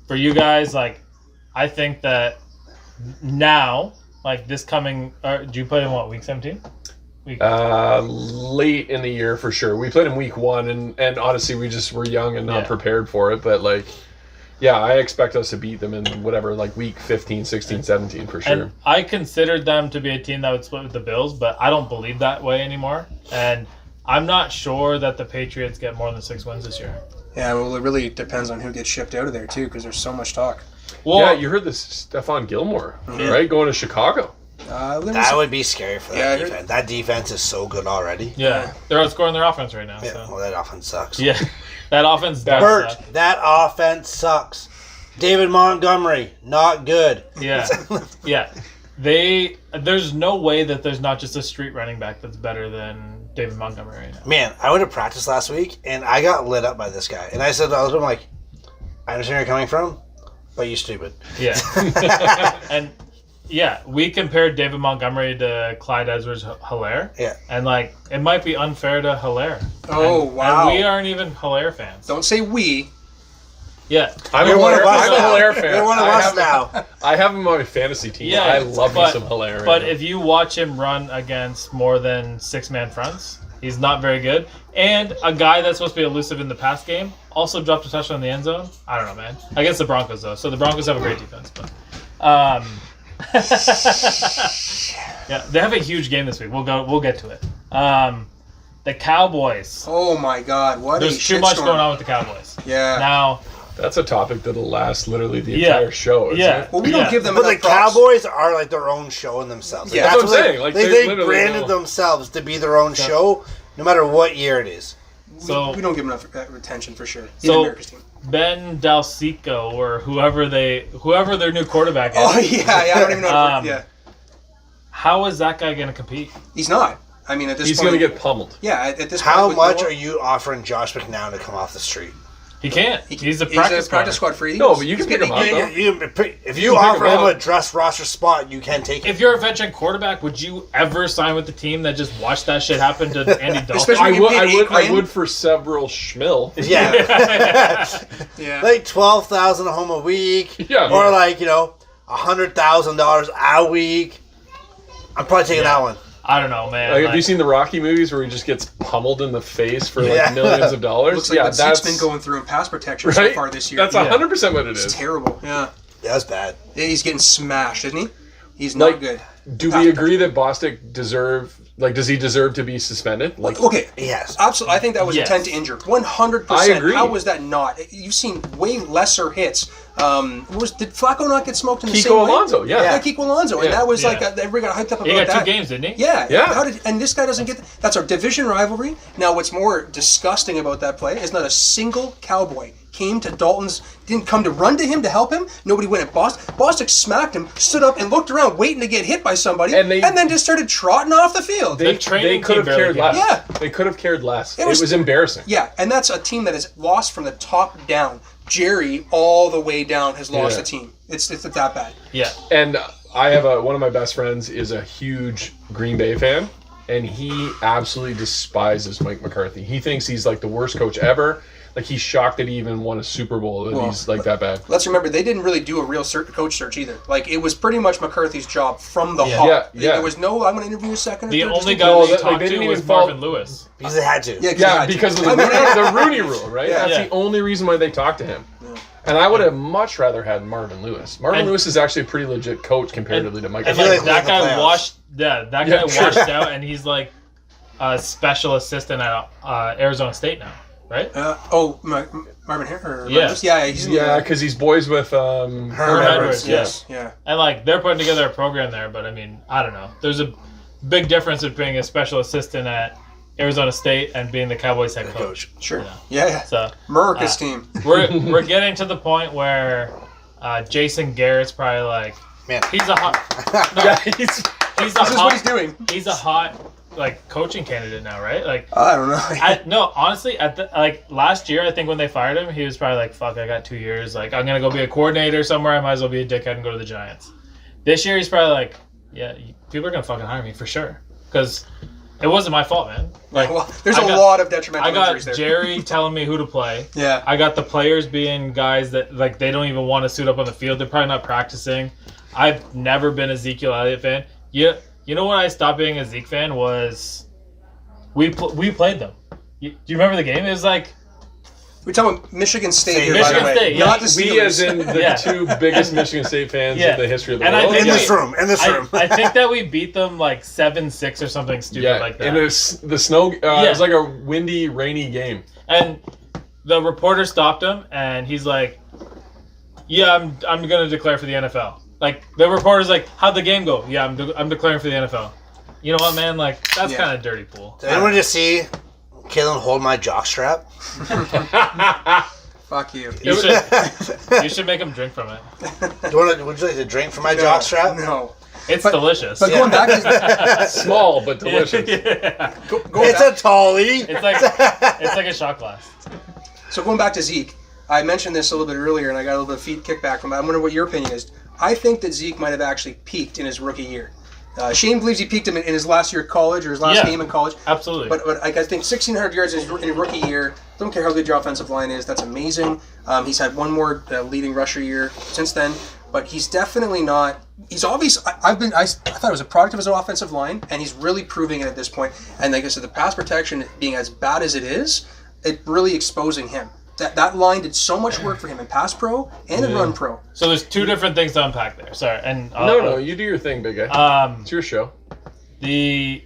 For you guys, like, I think that now, like this coming, do you play in what, week 17? Late in the year for sure. We played in week 1 and honestly we just were young and not Yeah. prepared for it. But like yeah, I expect us to beat them in whatever, like week 15, 16, 17 for sure. And I considered them to be a team that would split with the Bills, but I don't believe that way anymore. And I'm not sure that the Patriots get more than 6 wins this year. Yeah, well, it really depends on who gets shipped out of there, too, because there's so much talk. Well, Yeah, you heard this Stephon Gilmore, right? Going to Chicago. That would be scary for that Yeah, I heard- defense. That defense is so good already. yeah, they're outscoring their offense right now. Yeah, So. well, that offense sucks. Yeah, that offense does Bert, suck. that offense sucks. David Montgomery, not good. Yeah, yeah. There's no way that there's not just a street running back that's better than David Montgomery right now. Man, I went to practice last week, and I got lit up by this guy. And I said, I was like, I understand where you're coming from, but you stupid. Yeah, and yeah, we compared David Montgomery to Clyde Edwards-Helaire. Yeah. And like, it might be unfair to Helaire. Oh, And- wow. And we aren't even Helaire fans. Don't say we. Yeah. I'm You're a one of us now. Hilaire fan. You're one of I us have- now. I have him on my fantasy team. Yeah, I love me but- some Hilaire. But if you watch him run against more than 6-man fronts, he's not very good. And a guy that's supposed to be elusive in the pass game also dropped a touchdown in the end zone. I don't know, man. Against the Broncos, though. So the Broncos have a great defense. But yeah, they have a huge game this week. We'll get to it. The Cowboys. Oh, my God. What There's a too much shitstorm. going on with the Cowboys. Yeah. Now, that's a topic that'll last literally the Yeah. entire show. Isn't Yeah. it? Well, we don't Yeah. give them But the enough props. Cowboys are like their own show in themselves. Like, Yeah. That's what I'm they- saying. Like, they there's literally branded no- themselves to be their own show, no matter what year it is. so We don't give them enough attention for sure. So- In America's team. Ben Dalcico or whoever their new quarterback is. Oh, yeah. I don't even know. Um, Yeah. How is that guy going to compete? He's not. I mean, at this He's point. going to get pummeled. Yeah, at this point. How with much Noah, are you offering Josh McNown to come off the street? He can't. He's a practice squad for No, but you can pick him up. If you can offer pick him him a up. dress roster spot, you can take it. If you're a veteran quarterback, would you ever sign with the team that just watched that shit happen to Andy Dalton? Especially- I You would, paid I would, $8 I grand? would for several schmill. Yeah. Yeah. Like $12,000 a home a week. Yeah. Or like, $100,000 a week. I'm probably taking that one. I don't know, man. Like, have Like, you seen the Rocky movies where he just gets pummeled in the face for like Yeah. millions of dollars? Looks like what Zeke's been going through in pass protection so right. far this year. That's Yeah. 100% what it It's is. terrible. Yeah. Yeah, that's bad. Yeah, he's getting smashed, isn't he? He's not Like, good. Do we agree that Bostic does he deserve to be suspended? Like, Okay. Yes. Absolutely. I think that was Yes. intent to injure. 100%. I agree. How was that not? You've seen way lesser hits. Did Flacco not get smoked in the Kiko same way? Alonso, yeah. Yeah, Kiko Alonso. And Yeah. that was Yeah. like, everybody got hyped up about he got that. 2 games, didn't he? Yeah. Yeah. And this guy doesn't get that's our division rivalry. Now, what's more disgusting about that play is not a single Cowboy came to Dalton's, didn't come to run to him to help him. Nobody went at Bostic. Bostic smacked him, stood up, and looked around waiting to get hit by somebody, And and, they- then just started trotting off the field. They training could have team barely cared less. Yeah. They could have cared less. It was- was embarrassing. Yeah, and that's a team that is lost from the top down. Jerry, all the way down, has lost Yeah. a team. It's that bad. Yeah. And I have one of my best friends is a huge Green Bay fan, and he absolutely despises Mike McCarthy. He thinks he's like the worst coach ever. Like, he's shocked that he even won a Super Bowl, that he's like that bad. Let's remember, they didn't really do a real coach search either. Like, it was pretty much McCarthy's job from the hop. Yeah. There was no, I'm going to interview a second or The third. only just guy in they case. like, talked they to didn't was even follow- Marvin Lewis. Because they had to. Yeah, because of the, the Rooney rule, right? Yeah. That's Yeah. the only reason why they talked to him. And I would have much rather had Marvin Lewis. Marvin And- Lewis is actually a pretty legit coach comparatively to Mike And feel McCarthy. like like, that we're in the guy playoffs. washed. Yeah, that Yeah, guy sure. washed out, and he's like a special assistant at Arizona State now, right? Marvin Harris? Yeah. Yeah, he's in Yeah, because he's boys with Herm Edwards, Edwards, Yes. Yeah. And like they're putting together a program there, but I mean, I don't know. There's a big difference between being a special assistant at Arizona State and being the Cowboys head coach. Sure. Yeah. Yeah. So America's team. we're getting to the point where Jason Garrett's probably like, Man. he's a hot. No, Yeah, he's a This is hot. what he's doing. He's a hot like coaching candidate now, right? Like. I don't know. No, honestly, last year, I think when they fired him, he was probably like, "Fuck, I got 2 years. Like, I'm gonna go be a coordinator somewhere. I might as well be a dickhead and go to the Giants." This year, he's probably like, "Yeah, people are gonna fucking hire me for sure," because it wasn't my fault, man. Like, Well, there's I a got- lot of detrimental I got injuries there. Jerry telling me who to play. Yeah. I got the players being guys that like they don't even want to suit up on the field. They're probably not practicing. I've never been a Ezekiel Elliott fan. You know when I stopped being a Zeke fan was we played them. Do you remember the game? It was like We're talking about Michigan State here, by Michigan the way. State, yeah. Not the We, Steelers. as in the Yeah. two biggest Michigan State fans Yeah. in the history of the And I world. think In this room. I think that we beat them like 7-6 or something stupid like that. and the snow. It was like a windy, rainy game. And the reporter stopped him, and he's like, "Yeah, I'm gonna declare for the NFL." Like the reporter's like, "How'd the game go?" "Yeah, I'm declaring for the NFL." You know what, man? Like that's kind of dirty pool. Did anyone just see Kaylin hold my jockstrap? Fuck you. You should make him drink from it. Would you like to drink from my jockstrap? No. It's delicious. But going back to Small but delicious. Yeah. going It's back, a tallie. It's like a shot glass. so going back to Zeke, I mentioned this a little bit earlier, and I got a little bit of kickback from it. I wonder what your opinion is. I think that Zeke might have actually peaked in his rookie year. Shane believes he peaked him in his last year at college or his last game in college. Absolutely. But I think 1,600 yards in his rookie year. Don't care how good your offensive line is. That's amazing. He's had one more leading rusher year since then. But he's definitely not. He's obvious. I thought it was a product of his offensive line, and he's really proving it at this point. And like I said, the pass protection being as bad as it is, it really exposing him. That line did so much work for him in pass pro and in run pro. So there's two different things to unpack there. Sorry, and No, you do your thing, big guy. It's your show. The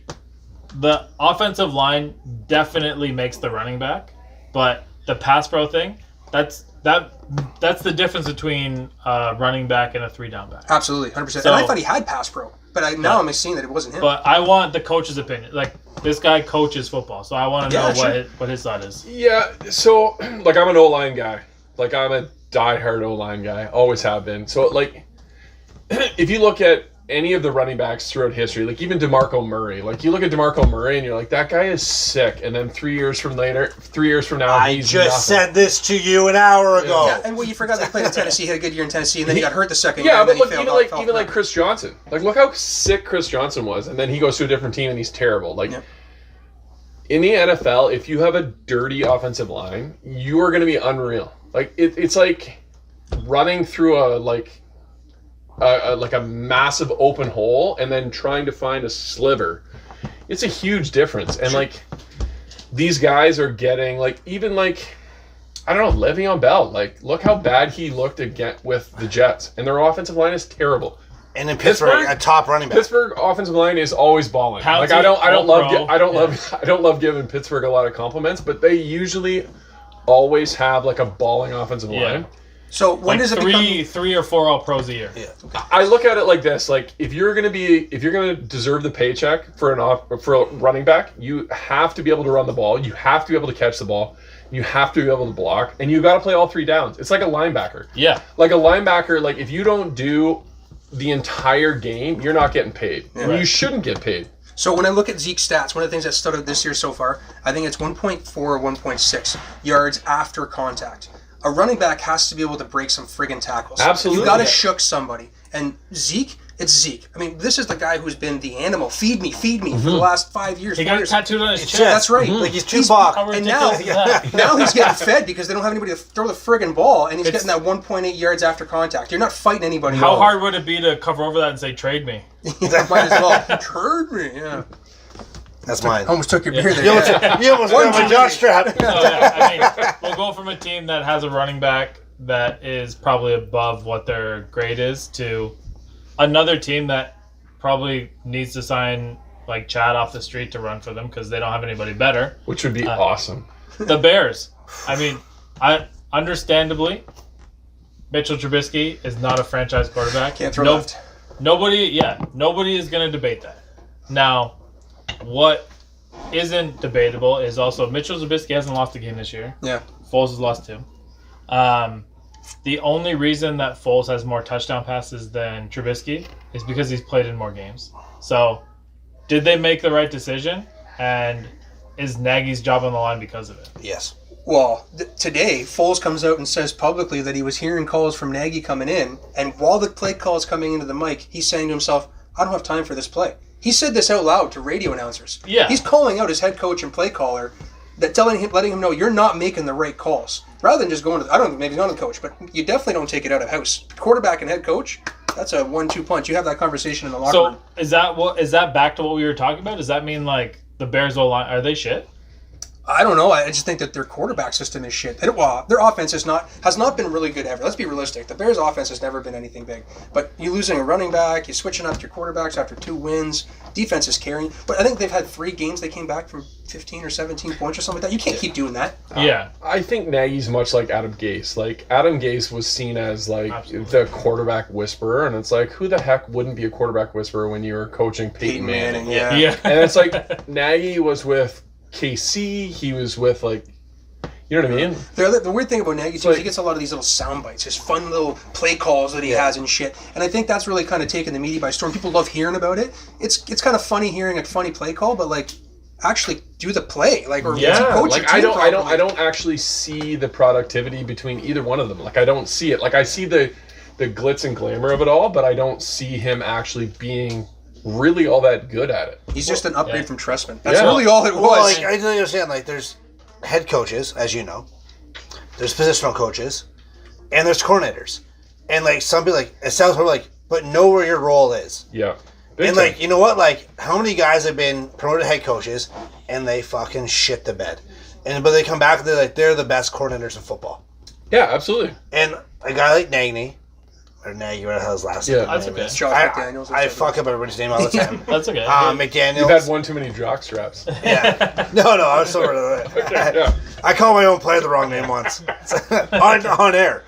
offensive line definitely makes the running back, but the pass pro thing, that's the difference between running back and a 3-down back. Absolutely, 100%. So- And I thought he had pass pro, but now I'm seeing that it wasn't him. But I want the coach's opinion. Like this guy coaches football, so I want to know sure. what his thought is. Yeah, so like I'm an O-line guy. Like I'm a diehard O-line guy. Always have been. So like if you look at any of the running backs throughout history, like even DeMarco Murray, like you look at DeMarco Murray and you're like, that guy is sick. And then 3 years from now, I he's just nothing. said this to you an hour ago. Yeah, and well, you forgot they played in Tennessee, had a good year in Tennessee, and then he got hurt the second year. Yeah, and but then look, he failed even like Chris Johnson. Like, look how sick Chris Johnson was, and then he goes to a different team and he's terrible. Like, in the NFL, if you have a dirty offensive line, you are going to be unreal. Like, it's like running through a massive open hole and then trying to find a sliver. It's a huge difference, and like these guys are getting like even like. I don't know, Le'Veon Bell. Like, look how bad he looked again with the Jets, and their offensive line is terrible. And in Pittsburgh, a top running back. Pittsburgh offensive line is always balling. Pouncey, Like, I don't All-Pro. love giving Pittsburgh a lot of compliments, but they usually always have like a balling offensive line. So when Like does it become? three or four All Pros a year. Yeah. I look at it like this: like if you're gonna deserve the paycheck for a running back, you have to be able to run the ball, you have to be able to catch the ball, you have to be able to block, and you got to play all 3 downs. It's like a linebacker. Yeah. Like a linebacker, like if you don't do the entire game, you're not getting paid. Yeah. And you Right. shouldn't get paid. So when I look at Zeke's stats, one of the things that stood out this year so far, I think it's 1.4 or 1.6 yards after contact. A running back has to be able to break some friggin' tackles. Absolutely. You got to Yeah. shook somebody. And Zeke, it's Zeke. I mean, this is the guy who's been the animal. Feed me for the last 5 years. He 4 got it years. tattooed on his chest. That's right. Like he's How Tupac. And now, ridiculous is that? now he's getting fed because they don't have anybody to throw the friggin' ball, and he's getting that 1.8 yards after contact. You're not fighting anybody. How else. hard would it be to cover over that and say, trade me? Yeah, might as well. Turd me, yeah. That's mine. Almost took your beer there. You almost got my jockstrap. So, yeah, I mean, we'll go from a team that has a running back that is probably above what their grade is to another team that probably needs to sign like Chad off the street to run for them because they don't have anybody better. Which would be awesome. The Bears. I mean, understandably, Mitchell Trubisky is not a franchise quarterback. Can't throw left. Nobody is going to debate that. Now, what isn't debatable is also Mitchell Trubisky hasn't lost a game this year. Yeah. Foles has lost 2. The only reason that Foles has more touchdown passes than Trubisky is because he's played in more games. So, did they make the right decision? And is Nagy's job on the line because of it? Yes. Well, today, Foles comes out and says publicly that he was hearing calls from Nagy coming in, and while the play call is coming into the mic, he's saying to himself, I don't have time for this play. He said this out loud to radio announcers. Yeah. He's calling out his head coach and play caller, letting him know you're not making the right calls. Rather than just going to, I don't know, maybe not the coach, but you definitely don't take it out of house. Quarterback and head coach, that's a 1-2 punch. You have that conversation in the locker room. So, is that back to what we were talking about? Does that mean, like, the Bears O-line, are they shit? I don't know. I just think that their quarterback system is shit. Their offense has not been really good ever. Let's be realistic. The Bears' offense has never been anything big. But you're losing a running back. You're switching up your quarterbacks after 2 wins. Defense is carrying. But I think they've had 3 games they came back from 15 or 17 points or something like that. You can't keep doing that. Yeah. I think Nagy's much like Adam Gase. Like, Adam Gase was seen as, like, Absolutely. the quarterback whisperer, and it's like, who the heck wouldn't be a quarterback whisperer when you were coaching Peyton Manning? Yeah. Yeah. And it's like, Nagy was with KC, he was with, like, you know what I mean? The weird thing about Nagy, too, is he gets a lot of these little sound bites, his fun little play calls that he has and shit. And I think that's really kind of taken the media by storm. People love hearing about it. It's kind of funny hearing a funny play call, but, like, actually do the play. Like, or coach like, your team I don't actually see the productivity between either one of them. Like, I don't see it. Like, I see the glitz and glamour of it all, but I don't see him actually being really all that good at it. He's just an upgrade from Tressman. That's Yeah. really all it was. Well, like, I don't understand. Like, there's head coaches, as you know. There's positional coaches, and there's coordinators. And like some people, like it sounds like, but know where your role is. Yeah. Big And time. like, you know what? Like, how many guys have been promoted head coaches and they fucking shit the bed, but they come back and they're the best coordinators in football. Yeah, absolutely. And a guy like Nagy, whatever the hell his last name That's is. okay. Josh McDaniels. I fuck up everybody's name all the time. That's okay. McDaniels. You've had one too many jock straps. Yeah. No, I was so rid of it. Yeah. I called my own player the wrong name once. on air.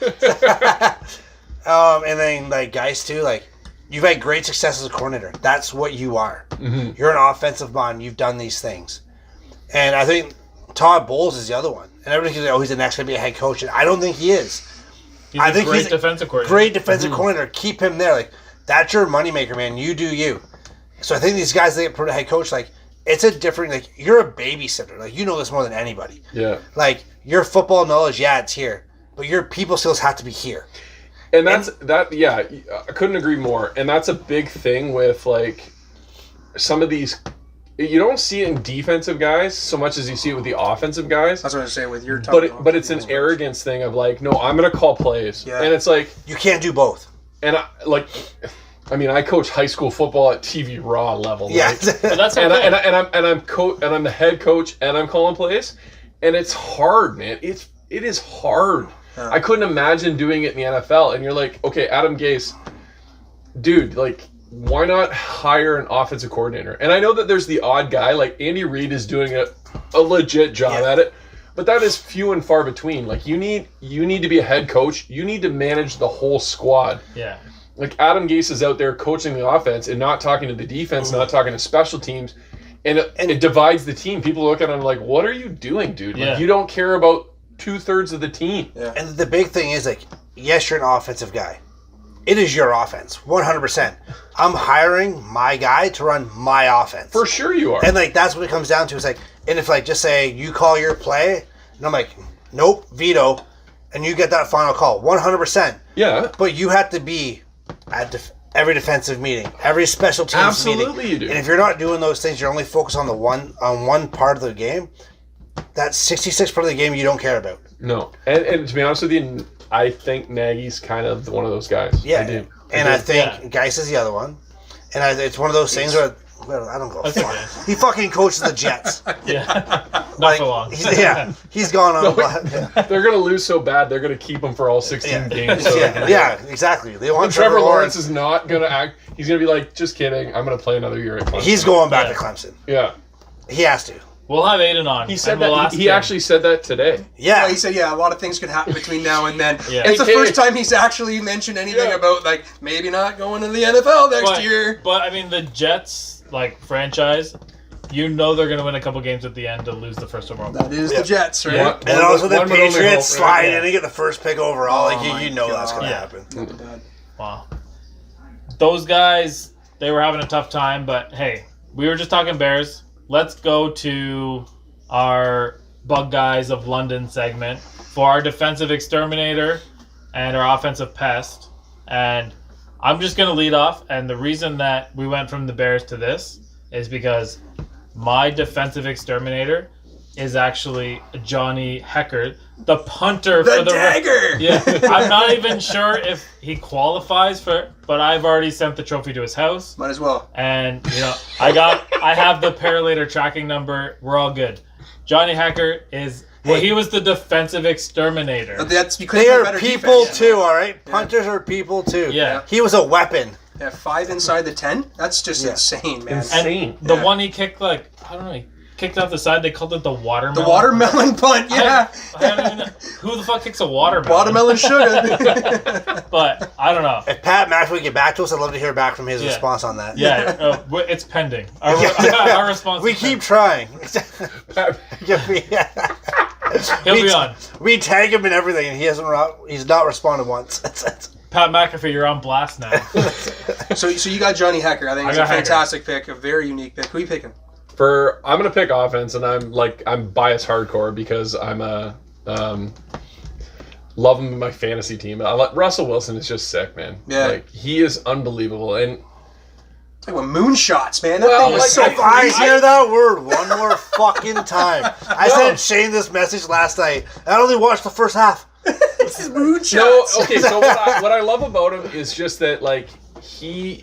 And then, like, guys, too, like, you've had great success as a coordinator. That's what you are. Mm-hmm. You're an offensive mind. You've done these things. And I think Todd Bowles is the other one. And everybody says, he's the next going to be a head coach. And I don't think he is. I think he's a defensive coordinator. Great defensive coordinator. Keep him there. Like, that's your moneymaker, man. You do you. So I think these guys that get promoted head coach, like, it's a different, like, you're a babysitter. Like, you know this more than anybody. Yeah. Like, your football knowledge, yeah, it's here. But your people skills have to be here. And I couldn't agree more. And that's a big thing with, like, some of these. You don't see it in defensive guys so much as you see it with the offensive guys. That's what I was saying with your But it's an arrogance thing of, like, no, I'm going to call plays. Yeah. And it's like. You can't do both. And, I coach high school football at TV Raw level. Yeah. Right? But that's okay. I'm the head coach and I'm calling plays, and it's hard, man. It is hard. Yeah. I couldn't imagine doing it in the NFL. And you're like, okay, Adam Gase, dude, like, why not hire an offensive coordinator? And I know that there's the odd guy, like Andy Reid is doing a legit job at it, but that is few and far between. Like, you need to be a head coach. You need to manage the whole squad. Yeah. Like, Adam Gase is out there coaching the offense and not talking to the defense, not talking to special teams, and it divides the team. People look at him like, what are you doing, dude? Like, you don't care about 2/3 of the team. Yeah. And the big thing is, like, yes, you're an offensive guy. It is your offense, 100%. I'm hiring my guy to run my offense. For sure you are. And, like, that's what it comes down to. It's like, and if, like, just say you call your play, and I'm like, nope, veto, and you get that final call, 100%. Yeah. But you have to be at every defensive meeting, every special teams meeting. Absolutely you do. And if you're not doing those things, you're only focused on one part of the game. That's 66% of the game you don't care about. No. And to be honest with you, I think Nagy's kind of one of those guys. Yeah. I do. And I think Geis is the other one. And it's one of those things where I don't go fuck. okay. He fucking coaches the Jets. Yeah. Not Like, for long. he's gone on. They're going to lose so bad, they're going to keep him for all 16 games. So yeah, exactly. They want Trevor Lawrence is not going to act. He's going to be like, just kidding. I'm going to play another year at Clemson. He's going back Yeah. to Clemson. Yeah. He has to. We'll have Aiden on. He said and we'll that. ask He him. actually said that today. Yeah. He said, a lot of things could happen between now and then. Yeah. It's the AKA first time he's actually mentioned anything about, like, maybe not going to the NFL next year. But, I mean, the Jets, like, franchise, you know they're going to win a couple games at the end to lose the first overall. That is the Jets, right? Yeah. And also the one would only Patriots hope, right? slide in and get the first pick overall. Oh Like, my you know that's going to God. happen. Not bad. Wow. Those guys, they were having a tough time, but hey, we were just talking Bears. Let's go to our Bug Guys of London segment for our defensive exterminator and our offensive pest. And I'm just going to lead off. And the reason that we went from the Bears to this is because my defensive exterminator is actually Johnny Hecker, the punter The for the dagger! Yeah, I'm not even sure if he qualifies for, but I've already sent the trophy to his house. Might as well. And I have the Paralator tracking number. We're all good. Johnny Hacker is. Well, he was the defensive exterminator. That's because They they're are better people defense. too, all right? Punters are people too. Yeah. He was a weapon. Yeah, 5 inside the 10. That's just insane, man. And the Yeah. one he kicked, like, I don't know, he kicked off the side. They called it the watermelon. The watermelon punt, yeah. I don't even know. Who the fuck kicks a watermelon? Watermelon sugar. But I don't know. If Pat McAfee would get back to us, I'd love to hear back from his Yeah. response on that. Yeah, it's pending. Our response. We is keep trying. He'll be on. We tag him and everything, and he's not responded once. Pat McAfee, you're on blast now. So you got Johnny Hacker. I think it's a fantastic pick, a very unique pick. Who are you picking? I'm gonna pick offense, and I'm biased hardcore because I'm love him in my fantasy team. Russell Wilson is just sick, man. Yeah. Like he is unbelievable, and Like with moonshots, man. That Well, thing was like, so If I crazy. hear that word one more fucking time, I sent Shane this message last night. I only watched the first half. This is moonshots. no, okay. So what I love about him is just that like he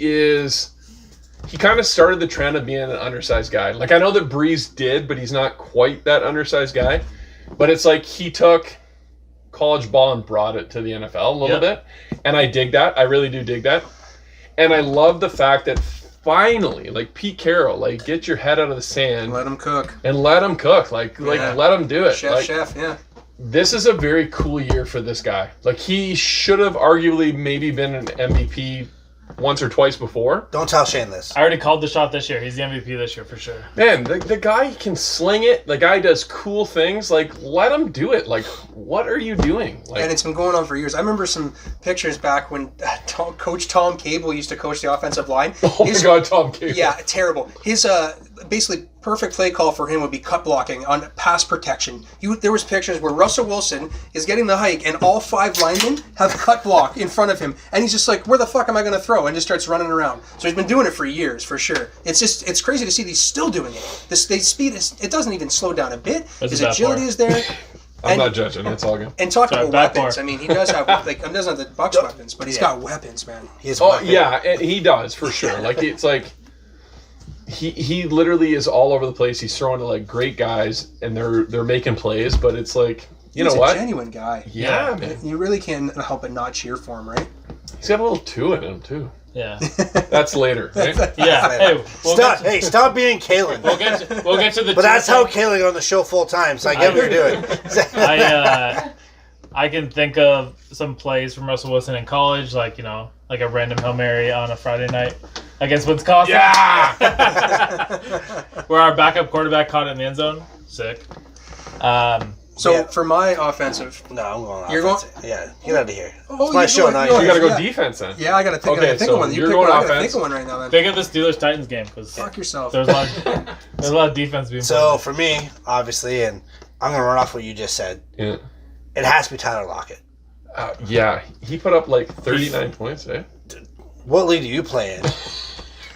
kind of started the trend of being an undersized guy. Like I know that Breeze did, but he's not quite that undersized guy. But it's like he took college ball and brought it to the NFL a little bit, and I dig that. I really do dig that, and I love the fact that finally, like Pete Carroll, like get your head out of the sand Let him cook. and let him cook. Like let him do it. Chef, yeah. This is a very cool year for this guy. Like he should have arguably maybe been an MVP once or twice before. Don't tell Shane this. I already called the shot this year. He's the MVP this year for sure. Man, the guy can sling it. The guy does cool things. Like, let him do it. Like, what are you doing? Like, And it's been going on for years. I remember some pictures back when Coach Tom Cable used to coach the offensive line. oh my God, Tom Cable. Yeah, terrible. His basically perfect play call for him would be cut blocking on pass protection. There was pictures where Russell Wilson is getting the hike and all 5 linemen have cut block in front of him, and he's just like, where the fuck am I going to throw? And just starts running around. So he's been doing it for years, for sure. It's crazy to see that he's still doing it. The speed it doesn't even slow down a bit. His agility is there. I'm not judging. It's all good. And talking Sorry, about back weapons, bar. I mean, he does have he doesn't have the Bucks weapons, but he's got weapons, man. Oh yeah, and he does for sure. Like it's like he literally is all over the place. He's throwing to like great guys, and they're making plays. But it's like He's know what? a genuine guy. Yeah, man. You really can't help but not cheer for him, right? He's got a little two in him too. Yeah. That's later, right? Yeah. Hey, Stop being Kaylin. We'll get to the. But that's how Kaylin got on the show full time, so I get what you're doing. I can think of some plays from Russell Wilson in college, like like a random Hail Mary on a Friday night against Wisconsin. Yeah. Where our backup quarterback caught it in the end zone. Sick. So for my offensive, No, I'm going You're going- offensive. Yeah, get out of here. Oh, It's my you show, go- not you You gotta go Yeah. defense then. yeah, I gotta think. Okay, I gotta think so of one. You you're pick going one. I gotta offense. think of one right now. Then Think of the Steelers Titans game because fuck yourself. there's a lot of defense being So played. for me, obviously, and I'm going to run off what you just said, Yeah. it has to be Tyler Lockett. Yeah, he put up like 39 points, eh? What league do you play in?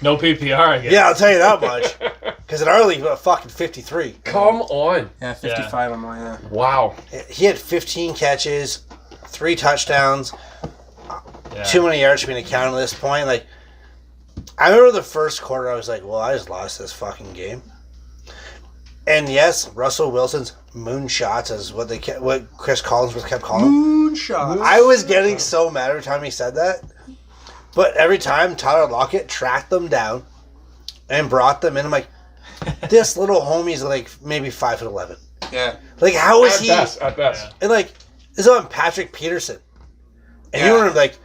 No PPR, I guess. Yeah, I'll tell you that much. Because in our league, we got fucking 53. Come on. Yeah, 55 on mine. Yeah. Wow. He had 15 catches, 3 touchdowns, Yeah. too many yards to be an account at this point. Like, I remember the first quarter, I was like, well, I just lost this fucking game. And yes, Russell Wilson's moonshots is what Chris Collinsworth kept calling him. Moonshot. I was getting so mad every time he said that. But every time Tyler Lockett tracked them down and brought them in, I'm like, this little homie's like maybe 5'11". Yeah. Like, how is he? At best. And like, this is on Patrick Peterson. And you were like,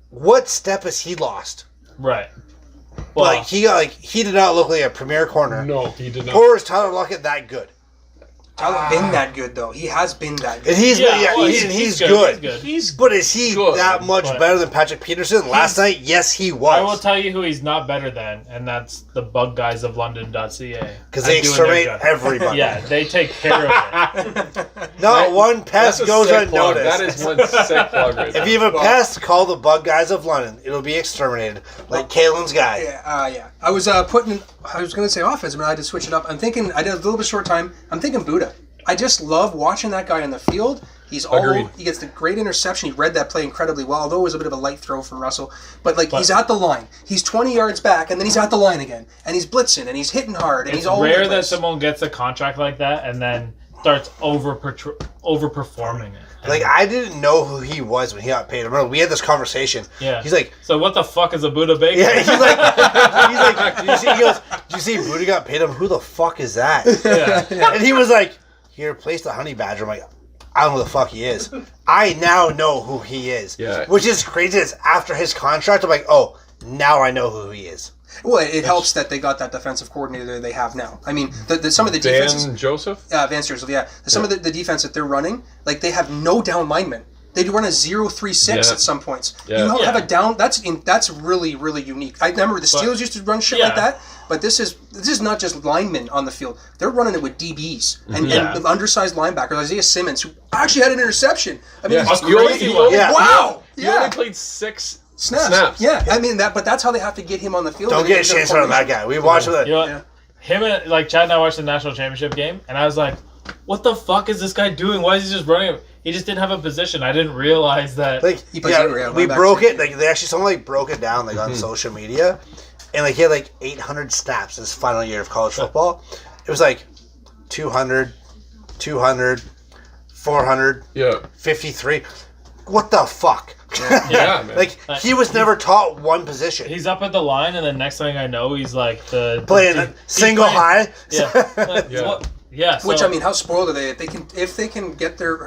what step has he lost? Right. Well, Like, he did not look like a premier corner. No, he did not. Or is Tyler Lockett that good? Tyler been that good though. He has been that good. And he's well, he's good. He's good. But is he Good, that much but- better than Patrick Peterson? Last night, yes, he was. I will tell you who he's not better than, and that's the bug guys of London.ca. Because they exterminate everybody. Yeah, they take care of it. Not one pest That's a goes sick plug. unnoticed. That is one sick plug right If there. you have a pest, call the bug guys of London. It'll be exterminated. Like Kaylin's guy. Yeah. I was I was going to say offense, but I had to switch it up. I did a little bit short time. I'm thinking Buddha. I just love watching that guy in the field. He's all Agreed. over, he gets the great interception. He read that play incredibly well, although it was a bit of a light throw from Russell. But he's at the line. He's 20 yards back, and then he's at the line again. And he's blitzing, and he's hitting hard, and It's he's all over the rare that place. someone gets a contract like that and then starts overperforming it. Like, I didn't know who he was when he got paid. I remember we had this conversation. Yeah. He's like, so what the fuck is a Buddha Baker? yeah, he's like, do you see Buddha got paid him? Who the fuck is that? Yeah. And he was like, he replaced the Honey Badger. I'm like, I don't know who the fuck he is. I now know who he is. Yeah. Which is crazy. It's after his contract. I'm like, oh, now I know who he is. Well, it helps that they got that defensive coordinator they have now. I mean, some of the defenses... Van Joseph? Vance Joseph, yeah. Some of the defense that they're running, like, they have no down linemen. They run a 0-3-6 at some points. Yeah. You don't have Yeah. a down... That's really, really unique. I remember the Steelers used to run shit like Yeah. that, but this is not just linemen on the field. They're running it with DBs and Yeah. undersized linebackers. Isaiah Simmons, who actually had an interception. I mean, Yeah. it's You only- crazy. you only- Wow! He Yeah. only played 6 Snaps. Yeah, I mean, but that's how they have to get him on the field. Don't get a chance on that guy. We watched it. You know what? Yeah. Him and Chad and I watched the national championship game, and I was like, "What the fuck is this guy doing? Why is he just running? He just didn't have a position. I didn't realize that." Like, He plays yeah, everywhere, we linebacker. broke it. Like, they actually someone broke it down on social media, and he had 800 snaps in his final year of college football. It was 200, 200, 400, Yeah. 53. What the fuck? Yeah, man. He was never taught one position. He's up at the line, and the next thing I know, he's like Playing he's single playing- high. Yeah, Yeah. yeah. So, Which, I mean, how spoiled are they? If they can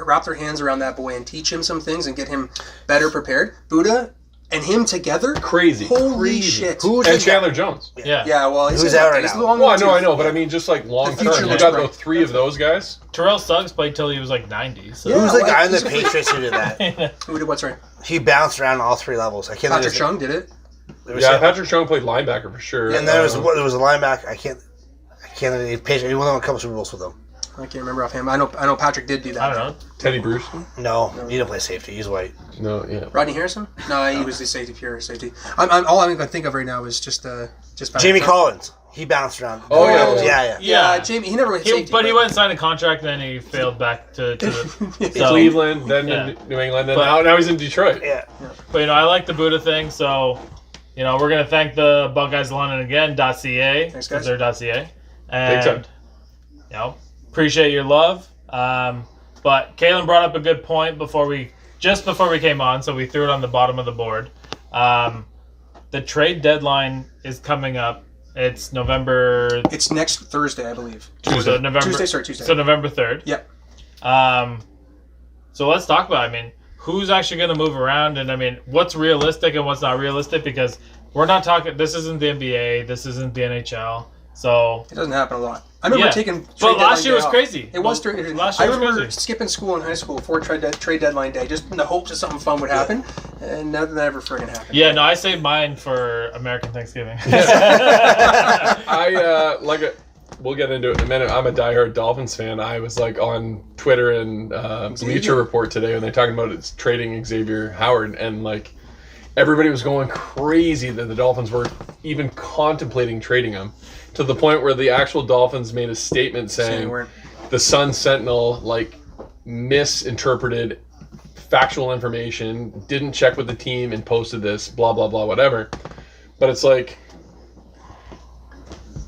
wrap their hands around that boy and teach him some things and get him better prepared, Buddha and him together, Crazy. holy Crazy. shit. And Chandler Jones. yeah. Yeah, well, Who's out right he's now? the long Well, I one, know, too. I know, but I mean, just long The future term, you looks got bright. the 3 of those guys. Terrell Suggs played till he was 90. So. Yeah. Who's the well, guy in the he's a- Patriots who did that? Who did what's right? He bounced around all 3 levels. I can't. Patrick Chung did it. Yeah, Patrick Chung played linebacker for sure. And then there was a linebacker. I can't. Patriot. He won a couple Super Bowls with them. I can't remember offhand. I know Patrick did do that. I don't know. Teddy Bruce. No, he didn't play safety. He's white. No, yeah. Rodney Harrison? No, he was the safety, pure safety. All I'm going to think of right now is just Patrick Jamie Chung. Collins. He bounced around. Oh, yeah. Yeah. Yeah. Jamie. He never went safety. But he went and signed a contract, and then he failed back to the. So, Cleveland, then Yeah. New England, and But- now he's in Detroit. Yeah. but I like the Buddha thing, so we're gonna thank the Buckeyes London again. .ca. Thanks, guys. They're .ca. Big And time. appreciate your love. But Kaylin brought up a good point before we came on, so we threw it on the bottom of the board. The trade deadline is coming up. It's November. It's next Thursday, I believe. So November. Tuesday. So November 3rd. Yep. So let's talk about. Who's actually going to move around, and what's realistic and what's not realistic, because we're not talking. This isn't the NBA. This isn't the NHL. So It doesn't happen a lot. I remember taking trade but last deadline year was day off. crazy. It was. Last I year was remember crazy. skipping school in high school for trade deadline day, just in the hopes that something fun would happen, and nothing ever friggin' happened. Yeah, no, I saved mine for American Thanksgiving. We'll get into it in a minute. I'm a diehard Dolphins fan. I was on Twitter and Bleacher Report today when they're talking about it's trading Xavier Howard, and everybody was going crazy that the Dolphins were even contemplating trading him, to the point where the actual Dolphins made a statement saying the Sun Sentinel misinterpreted factual information, didn't check with the team and posted this, blah blah blah, whatever. But it's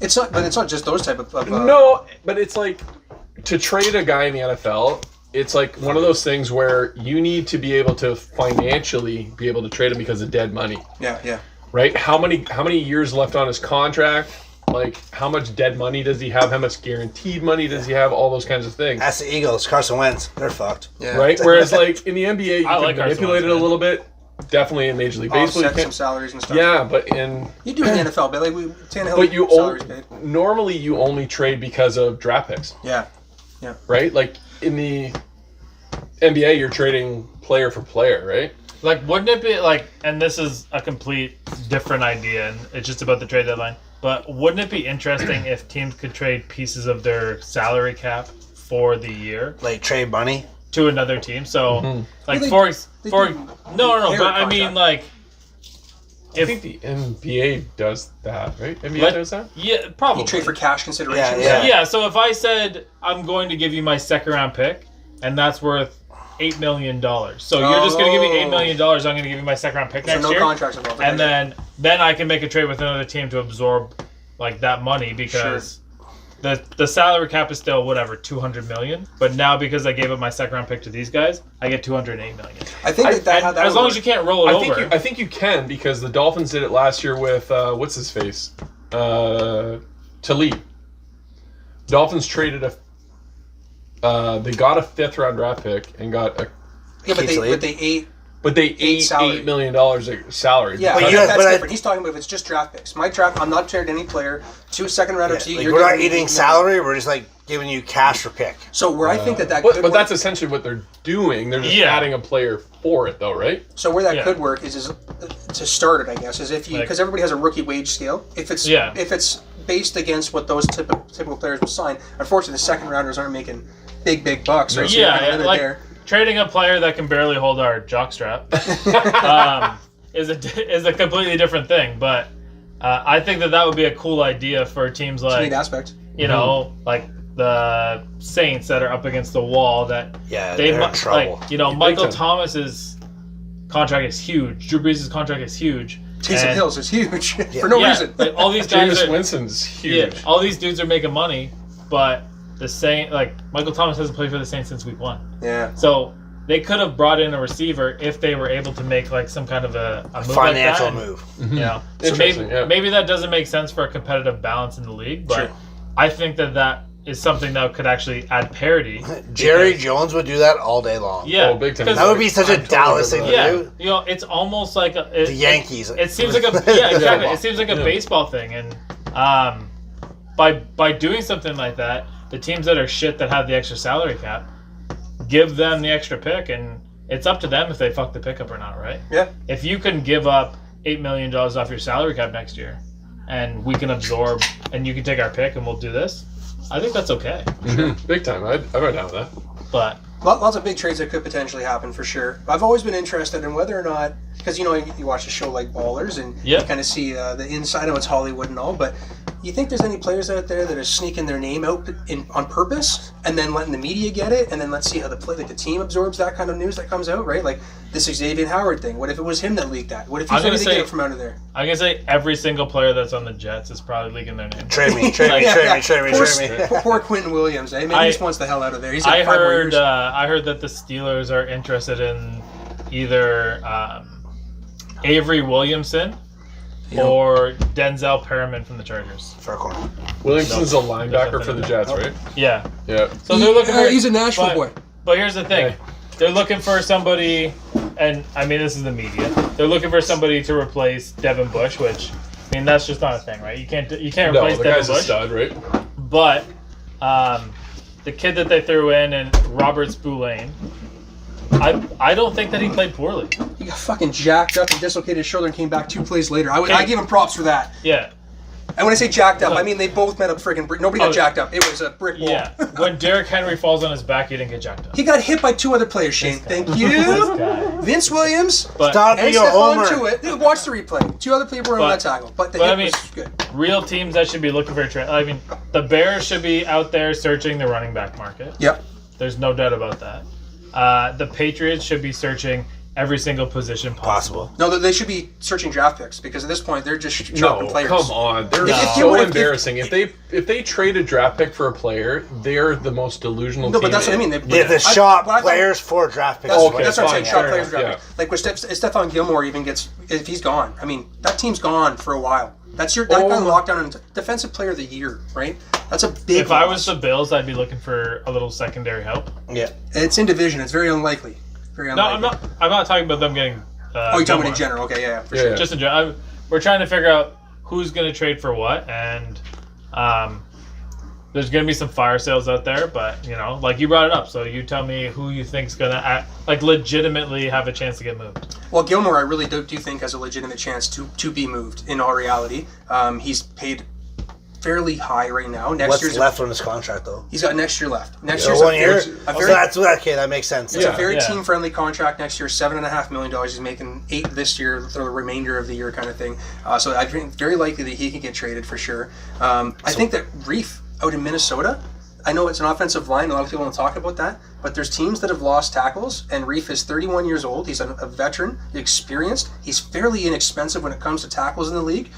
It's not, but it's not just those type of. no, but it's to trade a guy in the NFL. It's one of those things where you need to be able to financially be able to trade him because of dead money, Yeah. right? How many years left on his contract? How much dead money does he have? How much guaranteed money does he have? All those kinds of things, That's the Eagles. Carson Wentz. They're fucked. Yeah. right? Whereas in the NBA, you I can like Carson manipulate it a Wentz, little bit. Definitely in Major League Baseball, you Offset some can't. salaries and stuff. Yeah, but in You do in the NFL, but Tannehill. but you salaries only, paid. normally you only trade because of draft picks. Yeah. Right? In the NBA, you're trading player for player, right? Wouldn't it be and this is a complete different idea, and it's just about the trade deadline, but wouldn't it be interesting if teams could trade pieces of their salary cap for the year Trade money. to another team? So, Mhm. Well, they for do no, pair but I mean, contract. I think the NBA does that, right? NBA Like- does that? yeah, probably. You trade for cash considerations. Yeah. Yeah, so if I said I'm going to give you my second round pick, and that's worth $8 million. So you're just going to give me $8 million. I'm going to give you my second round pick So next no year. contracts involved. And then I can make a trade with another team to absorb like that money because the salary cap is still whatever $200 million. But now because I gave up my second round pick to these guys, I get $208 million. I think that as long as you can't roll it over. I think you can because the Dolphins did it last year with what's his face, Talib. Dolphins traded they got a 5th round draft pick and got a but they ate $8 million salary. Yeah, But that's but different. He's talking about if it's just draft picks. My draft, I'm not trading any player to a second rounder to you. Like, You're we're not giving me eating $8 million. salary. We're just like giving you cash for pick. So where I think that could But work, that's essentially what they're doing. They're just adding a player for it, though, right? so where that could work is to start it, I guess, is if you because everybody has a rookie wage scale. If it's based against what those typical players will sign, unfortunately the second rounders aren't making big bucks. Right? So like trading a player that can barely hold our jockstrap is a completely different thing. But I think that would be a cool idea for teams like neat aspect. You know, like the Saints that are up against the wall. That they're in trouble. Like Michael Thomas's contract is huge. Drew Brees' contract is huge. Taysom Hill's is huge for no reason. Like, all these guys Jameis Winston's huge. Yeah, all these dudes are making money, but the Saints, like Michael Thomas hasn't played for the Saints since week 1. Yeah. So they could have brought in a receiver if they were able to make like some kind of a move financial like that. move. You know, so maybe that doesn't make sense for a competitive balance in the league, but I think that is something that could actually add parity. Jerry Jones would do that all day long. Yeah, big time. That would be such a Dallas thing to do. You know, it's almost like the Yankees. It seems like exactly. It seems like a baseball thing, and by doing something like that, the teams that are shit that have the extra salary cap, give them the extra pick, and it's up to them if they fuck the pickup or not, right? Yeah. If you can give up $8 million off your salary cap next year, and we can absorb, and you can take our pick, and we'll do this, I think that's okay. Mm-hmm. Big time. I'd go down with that. But lots of big trades that could potentially happen for sure. I've always been interested in whether or not, because you watch a show like Ballers and you kind of see the inside. I know it's Hollywood and all, but you think there's any players out there that are sneaking their name out on purpose and then letting the media get it, and then let's see how the team absorbs that kind of news that comes out, right? Like this Xavier Howard thing. What if it was him that leaked that? What if he's going to get it from out of there? I'm gonna say every single player that's on the Jets is probably leaking their name. Trade me. Poor Quentin Williams. Maybe he just wants the hell out of there. He's I heard that the Steelers are interested in either Avery Williamson or Denzel Perriman from the Chargers. Fair corner. Williamson's a linebacker for the Jets, right? Yeah. Yeah. So they're looking for. He's a Nashville boy. But here's the thing. Yeah. They're looking for somebody, and I mean this is the media. They're looking for somebody to replace Devin Bush, which I mean that's just not a thing, right? You can't replace the Devin guy's Bush. a stud, right? But the kid that they threw in and Robert Spillane, I don't think that he played poorly. He got fucking jacked up and dislocated his shoulder and came back 2 plays later. I give him props for that. Yeah. And when I say jacked up, I mean they both met a friggin' brick. Nobody got jacked up. It was a brick wall. Yeah. When Derrick Henry falls on his back, he didn't get jacked up. He got hit by 2 other players, Shane. Thank you. Vince Williams. But, Stop And being a homer. Stephon Tuitt. Watch the replay. 2 other people were on that tackle. But the hit was good. real teams that should be looking for a trade. I mean, the Bears should be out there searching the running back market. Yep. There's no doubt about that. The Patriots should be searching every single position possible. No, they should be searching draft picks because at this point they're just chopping players. Come on, they're so embarrassing. If they trade a draft pick for a player, they're the most delusional. No, team but that's what I mean. They shop players for draft picks. That's what I'm saying. Shop players enough, draft picks. Like when Stephon Gilmore even gets, if he's gone, I mean that team's gone for a while. That kind of lockdown and defensive player of the year, right? That's a big. If I was the Bills, I'd be looking for a little secondary help. Yeah, it's in division. It's very unlikely. Very unlikely. No, I'm not talking about them getting. You're talking about in general. Okay, yeah, for sure. Just in general, we're trying to figure out who's going to trade for what, and there's going to be some fire sales out there. But like you brought it up, so you tell me who you think's going to legitimately have a chance to get moved. Well, Gilmore, I really do think has a legitimate chance to be moved. In all reality, he's paid fairly high right now. What's left on his contract though? He's got next year left. Next year's 1 year. That makes sense. It's a very team-friendly contract next year. $7.5 million. He's making $8 this year for the remainder of the year, kind of thing. So I think very likely that he can get traded for sure. I think that Reef out in Minnesota. I know it's an offensive line. A lot of people don't talk about that, but there's teams that have lost tackles, and Reef is 31 years old. He's a veteran, experienced. He's fairly inexpensive when it comes to tackles in the league.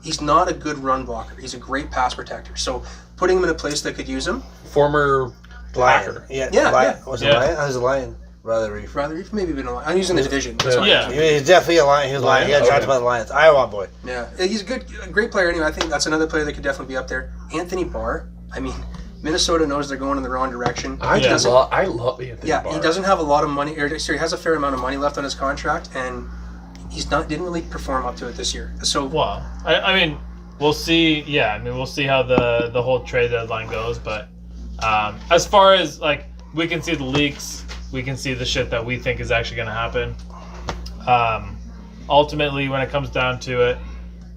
He's not a good run blocker. He's a great pass protector. So putting him in a place that could use him. Former Lion. Packer. Yeah. Was it Yeah. Lion? I was a Lion. Rather Reef. Rather Reef, maybe been a line. I'm using the division. Yeah. He's definitely a Lion. He was a Lion. He got Okay. drafted by the Lions. Iowa boy. Yeah, he's a great player anyway. I think that's another player that could definitely be up there. Anthony Barr. I mean, Minnesota knows they're going in the wrong direction. I Yeah. love Anthony Yeah, Barr. he doesn't have a lot of money. Or, sorry, he has a fair amount of money left on his contract, and didn't really perform up to it this year. So Well, I mean, we'll see. Yeah, I mean, we'll see how the whole trade deadline goes. But as far as like, we can see the leaks, we can see the shit that we think is actually going to happen. Ultimately, when it comes down to it,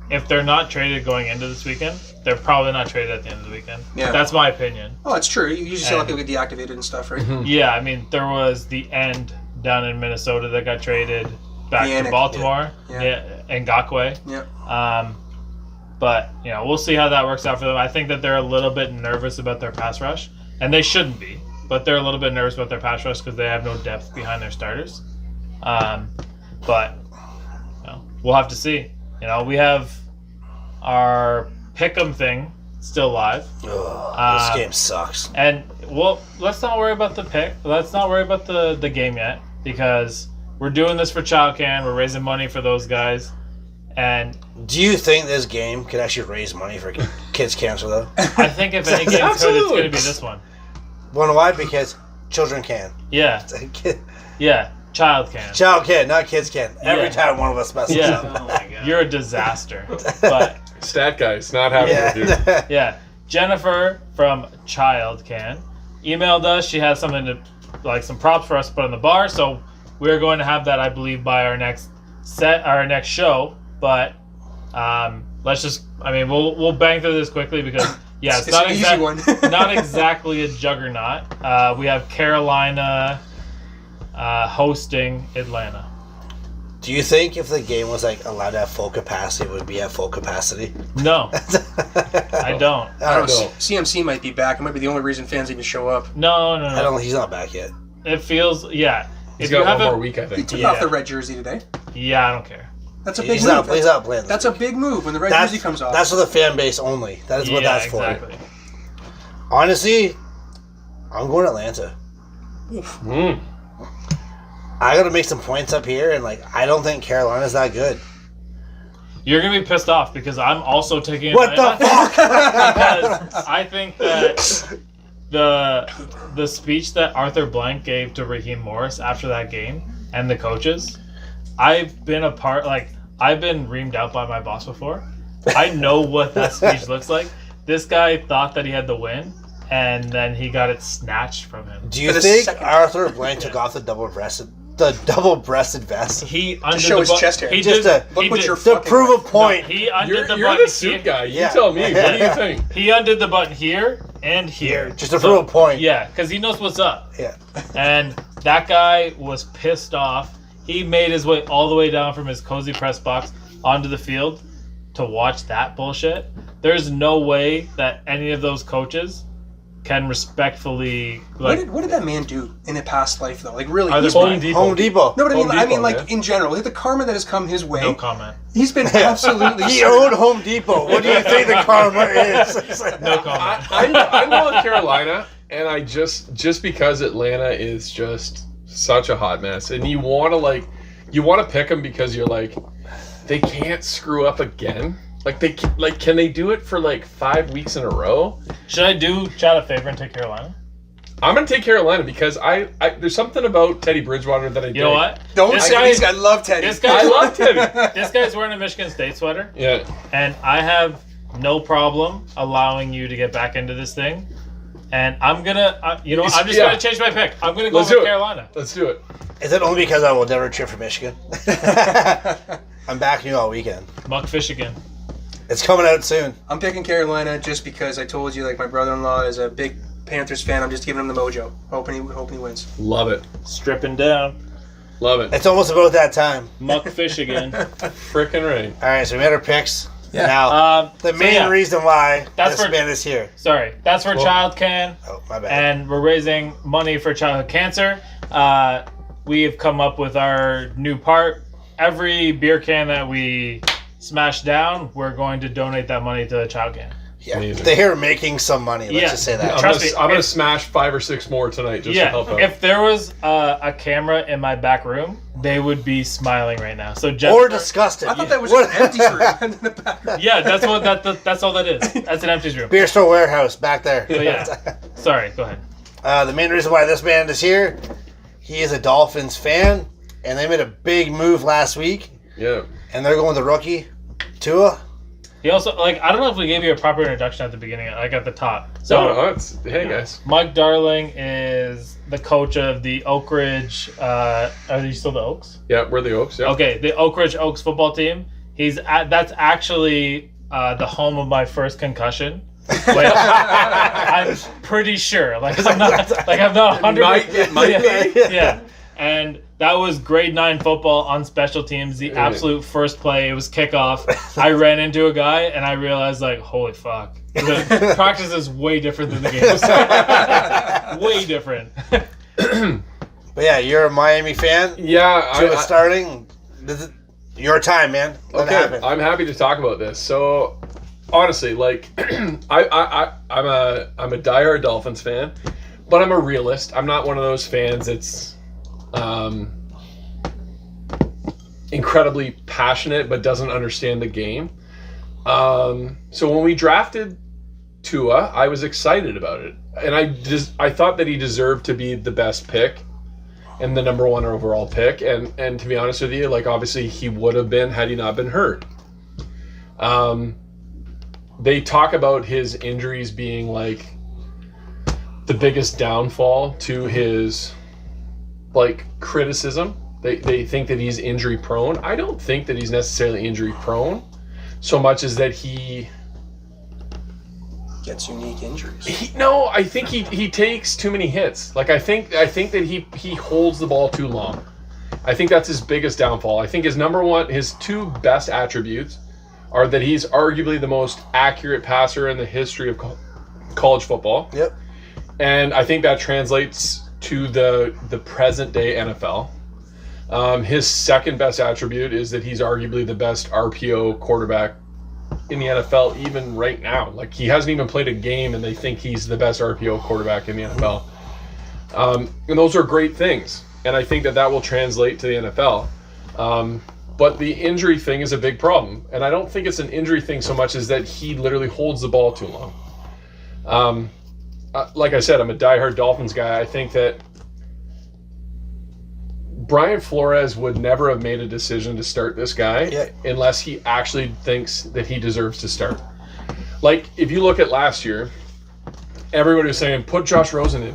if they're not traded going into this weekend, they're probably not traded at the end of the weekend. Yeah. That's my opinion. oh, it's true. You usually see a lot of And- people get deactivated and stuff, right? Yeah, I mean, there was the end down in Minnesota that got traded back Yannick, to Baltimore. yeah. Ngakwe. Yeah. But, we'll see how that works out for them. I think that they're a little bit nervous about their pass rush, and they shouldn't be, but they're a little bit nervous about their pass rush because they have no depth behind their starters. But we'll have to see. We have our pick'em thing still live. This game sucks. And let's not worry about the pick. Let's not worry about the game yet, because we're doing this for ChildCan. We're raising money for those guys. And Do you think this game could actually raise money for kids cancer though? I think if any game's good, it's going to be this one. Wanna why? Because children can. Yeah, yeah. Child can. Child can, not kids can. Every Yeah. time one of us messes Yeah. up. Oh my god. You're a disaster. But Stat guys, not happy with you. yeah, Jennifer from Child Can emailed us. She has some props for us to put on the bar. So we're going to have that, I believe, by our next show. But we'll bang through this quickly because it's It's an easy one. not exactly a juggernaut. We have Carolina hosting Atlanta. Do you think if the game was allowed to have full capacity, it would be at full capacity? No, I don't. I don't know. No. CMC might be back. It might be the only reason fans even show up. No. I don't. He's not back yet. It feels He's got one more week, I He think. took Yeah. off the red jersey today. Yeah, I don't care. That's a big He's move. not playing. That's a big move when the red jersey comes off. That's for the fan base only. That is what Yeah, that's for. exactly. Honestly, I'm going to Atlanta. Mm. I got to make some points up here, and I don't think Carolina's that good. You're gonna be pissed off because I'm also taking What the Atlanta. fuck? Because I think that the speech that Arthur Blank gave to Raheem Morris after that game and the coaches, I've been reamed out by my boss before. I know what that speech looks like. This guy thought that he had the win, and then he got it snatched from him. Do you For the think second- Arthur Blank took off the double-breasted vest He undid show the his bu- chest hair. He Just did, to- he Look what did- you're to fucking prove a right. point? He undid the You're button the suit here. guy. You Yeah. tell me. What do you think? He undid the button here and here. Just to prove a point. Yeah, because he knows what's up. Yeah. And that guy was pissed off. He made his way all the way down from his cozy press box onto the field to watch that bullshit. There's no way that any of those coaches can respectfully What did that man do in a past life though? Really, Are he's there been- Home Depot? Home Depot. No, but Home Depot, man. in general, the karma that has come his way. No comment. He's been absolutely. He owned Home Depot. What do you think the karma is? No comment. I'm going Carolina, and I just because Atlanta is just such a hot mess, and you want to pick them because you're they can't screw up again. Can they do it for 5 weeks in a row? Should I do Chad a favor and take Carolina? I'm gonna take Carolina because I there's something about Teddy Bridgewater that I You know what? Don't This say guy- these guys love Teddy. This guy- I love Teddy. This guy's wearing a Michigan State sweater, Yeah. and I have no problem allowing you to get back into this thing. And I'm gonna, I'm just Yeah. gonna change my pick. I'm gonna go Let's with do it. Carolina. Let's do it. Is it only because I will never cheer for Michigan? I'm backing you all weekend. Muckfish again. It's coming out soon. I'm picking Carolina just because I told you, my brother-in-law is a big Panthers fan. I'm just giving him the mojo, hoping he wins. Love it. Stripping down. Love it. It's almost about that time. Muckfish again. Frickin' right. All right, so we had our picks. Now, the main reason why That's this man is here. Sorry, that's for Child Can. Oh, my bad. And we're raising money for childhood cancer. We have come up with our new part. Every beer can that we smash down, we're going to donate that money to Child Can. Yeah, they're making some money. Let's just say that. I'm gonna smash 5 or 6 more tonight just to help out. If there was a camera in my back room, they would be smiling right now. So or disgusted. I thought that was just an empty room in the back room. Yeah, that's all that is. That's an empty room. Beer store warehouse back there. So yeah. Sorry, go ahead. The main reason why this man is here, he is a Dolphins fan, and they made a big move last week. Yeah. And they're going with the rookie, Tua. He also, I don't know if we gave you a proper introduction at the beginning, at the top. So, hey guys. Mike Darling is the coach of the Oak Ridge, are these still the Oaks? Yeah, we're the Oaks, yeah. Okay, the Oak Ridge Oaks football team. That's actually the home of my first concussion. I'm pretty sure. I'm not 100%. Might be. Yeah. And that was grade 9 football on special teams. The absolute first play, it was kickoff. I ran into a guy, and I realized, holy fuck. The practice is way different than the game. Way different. But yeah, you're a Miami fan. Yeah. Tua starting. This is your time, man. Let it happen. I'm happy to talk about this. So, honestly, I'm a diehard Dolphins fan, but I'm a realist. I'm not one of those fans that's incredibly passionate but doesn't understand the game. So when we drafted Tua, I was excited about it, and I thought that he deserved to be the best pick and the number 1 overall pick, and to be honest with you, obviously he would have been had he not been hurt. They talk about his injuries being the biggest downfall to his criticism. They think that he's injury prone. I don't think that he's necessarily injury prone so much as that he Gets unique injuries. I think he takes too many hits. I think that he holds the ball too long. I think that's his biggest downfall. I think his 2 best attributes are that he's arguably the most accurate passer in the history of college football. Yep. And I think that translates to the present day NFL. His second best attribute is that he's arguably the best RPO quarterback in the NFL even right now. He hasn't even played a game and they think he's the best RPO quarterback in the NFL. And those are great things. And I think that will translate to the NFL. But the injury thing is a big problem. And I don't think it's an injury thing so much as that he literally holds the ball too long. Like I said, I'm a diehard Dolphins guy. I think that Brian Flores would never have made a decision to start this guy unless he actually thinks that he deserves to start. If you look at last year, everybody was saying, put Josh Rosen in,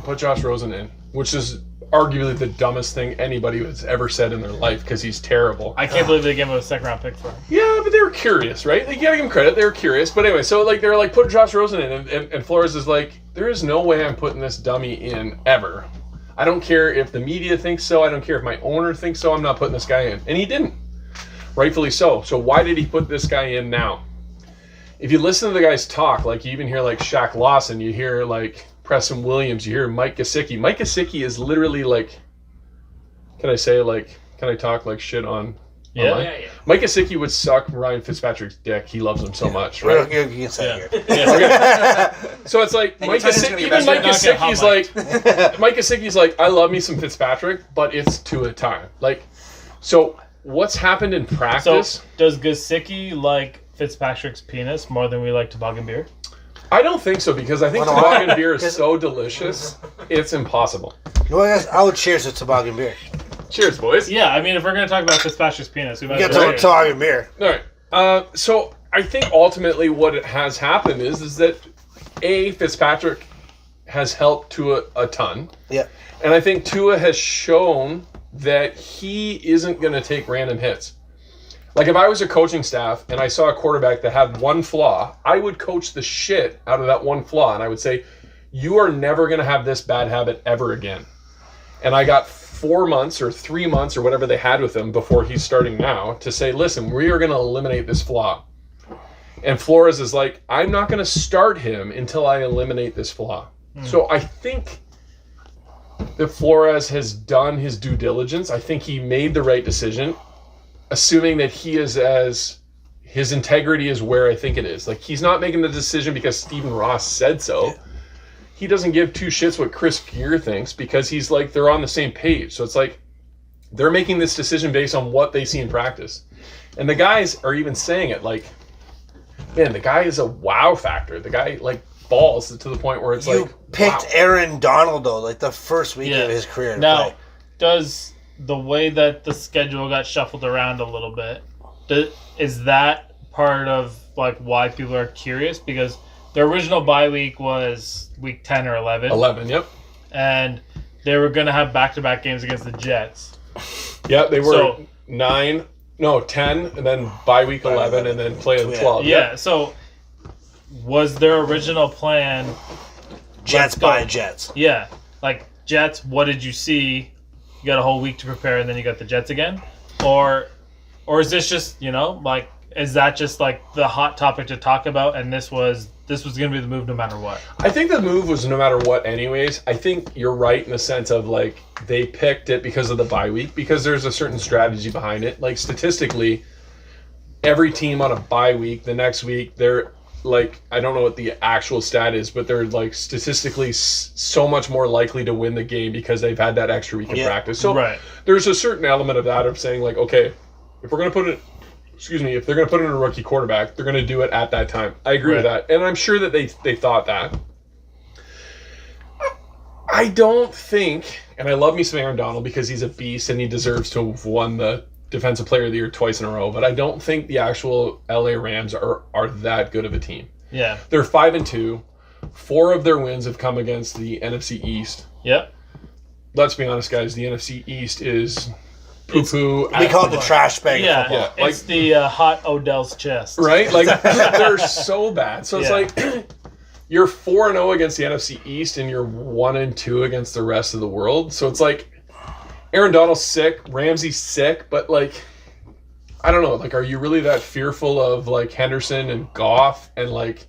which is arguably the dumbest thing anybody has ever said in their life because he's terrible. I can't believe they gave him a 2nd-round pick for him. Yeah, but they were curious, right? You gotta give them credit. They were curious. But anyway, so they were put Josh Rosen in, and Flores is there is no way I'm putting this dummy in ever. I don't care if the media thinks so. I don't care if my owner thinks so. I'm not putting this guy in. And he didn't. Rightfully so. So why did he put this guy in now? If you listen to the guys talk, you even hear Shaq Lawson, you hear Preston Williams, you hear Mike Gesicki. Mike Gesicki is literally can I say can I talk shit on? Yeah. Mike Gesicki would suck Ryan Fitzpatrick's dick. He loves him so much, right? You can say it here. Okay. So it's Mike Gesicki. Mike Gesicki's I love me some Fitzpatrick, but it's Tua time. So what's happened in practice? So does Gesicki like Fitzpatrick's penis more than we like Toboggan beer? I don't think so because I think Toboggan beer is so delicious, it's impossible. I would cheers to Toboggan beer. Cheers, boys. Yeah, if we're going to talk about Fitzpatrick's penis, we might Get to Toboggan beer. All right. So I think ultimately what has happened is that Fitzpatrick has helped Tua a ton. Yeah. And I think Tua has shown that he isn't going to take random hits. If I was a coaching staff and I saw a quarterback that had one flaw, I would coach the shit out of that one flaw. And I would say, you are never going to have this bad habit ever again. And I got 4 months or 3 months or whatever they had with him before he's starting now to say, listen, we are going to eliminate this flaw. And Flores is like, I'm not going to start him until I eliminate this flaw. So I think that Flores has done his due diligence. I think he made the right decision, assuming that his integrity is where I think it is. Like, he's not making the decision because Stephen Ross said so. Yeah. He doesn't give two shits what Chris Gear thinks because he's like, they're on the same page. So it's like, they're making this decision based on what they see in practice. And the guys are even saying it like, man, the guy is a wow factor. The guy, like, balls to the point where it's you like, picked wow. Aaron Donald, though, like the first week of his career. Now, does the way that the schedule got shuffled around a little bit, is that part of, like, why people are curious? Because the original bye week was week 10 or 11. 11, yep. And they were going to have back-to-back games against the Jets. Yeah, they were 10, and then bye week 11, and then play in 12. Yeah, so was their original plan Jets by Jets? Yeah, like, Jets, what did you see? You got a whole week to prepare, and then you got the Jets again? Or is this just, like, is that just, like, the hot topic to talk about, and this was going to be the move no matter what? I think the move was no matter what anyways. I think you're right in the sense of, like, they picked it because of the bye week, because there's a certain strategy behind it. Like, statistically, every team on a bye week, the next week, they're, like, I don't know what the actual stat is, but they're, like, statistically so much more likely to win the game because they've had that extra week of practice. So there's a certain element of that of saying, like, okay, if we're going to put it, if they're going to put in a rookie quarterback, they're going to do it at that time. I agree with that. And I'm sure that they thought that. I don't think, and I love me some Aaron Donald because he's a beast and he deserves to have won the Defensive Player of the Year twice in a row, but I don't think the actual LA Rams are that good of a team. Yeah. They're 5-2. 4 of their wins have come against the NFC East. Yep. Let's be honest, guys. The NFC East is poo-poo. We call it the trash bag. Yeah, it's the hot Odell's chest. Right? Like, they're so bad. So it's like, you're 4-0 against the NFC East and you're 1-2 against the rest of the world. So it's like, Aaron Donald's sick, Ramsey's sick, but, like, I don't know. Like, are you really that fearful of, like, Henderson and Goff and, like,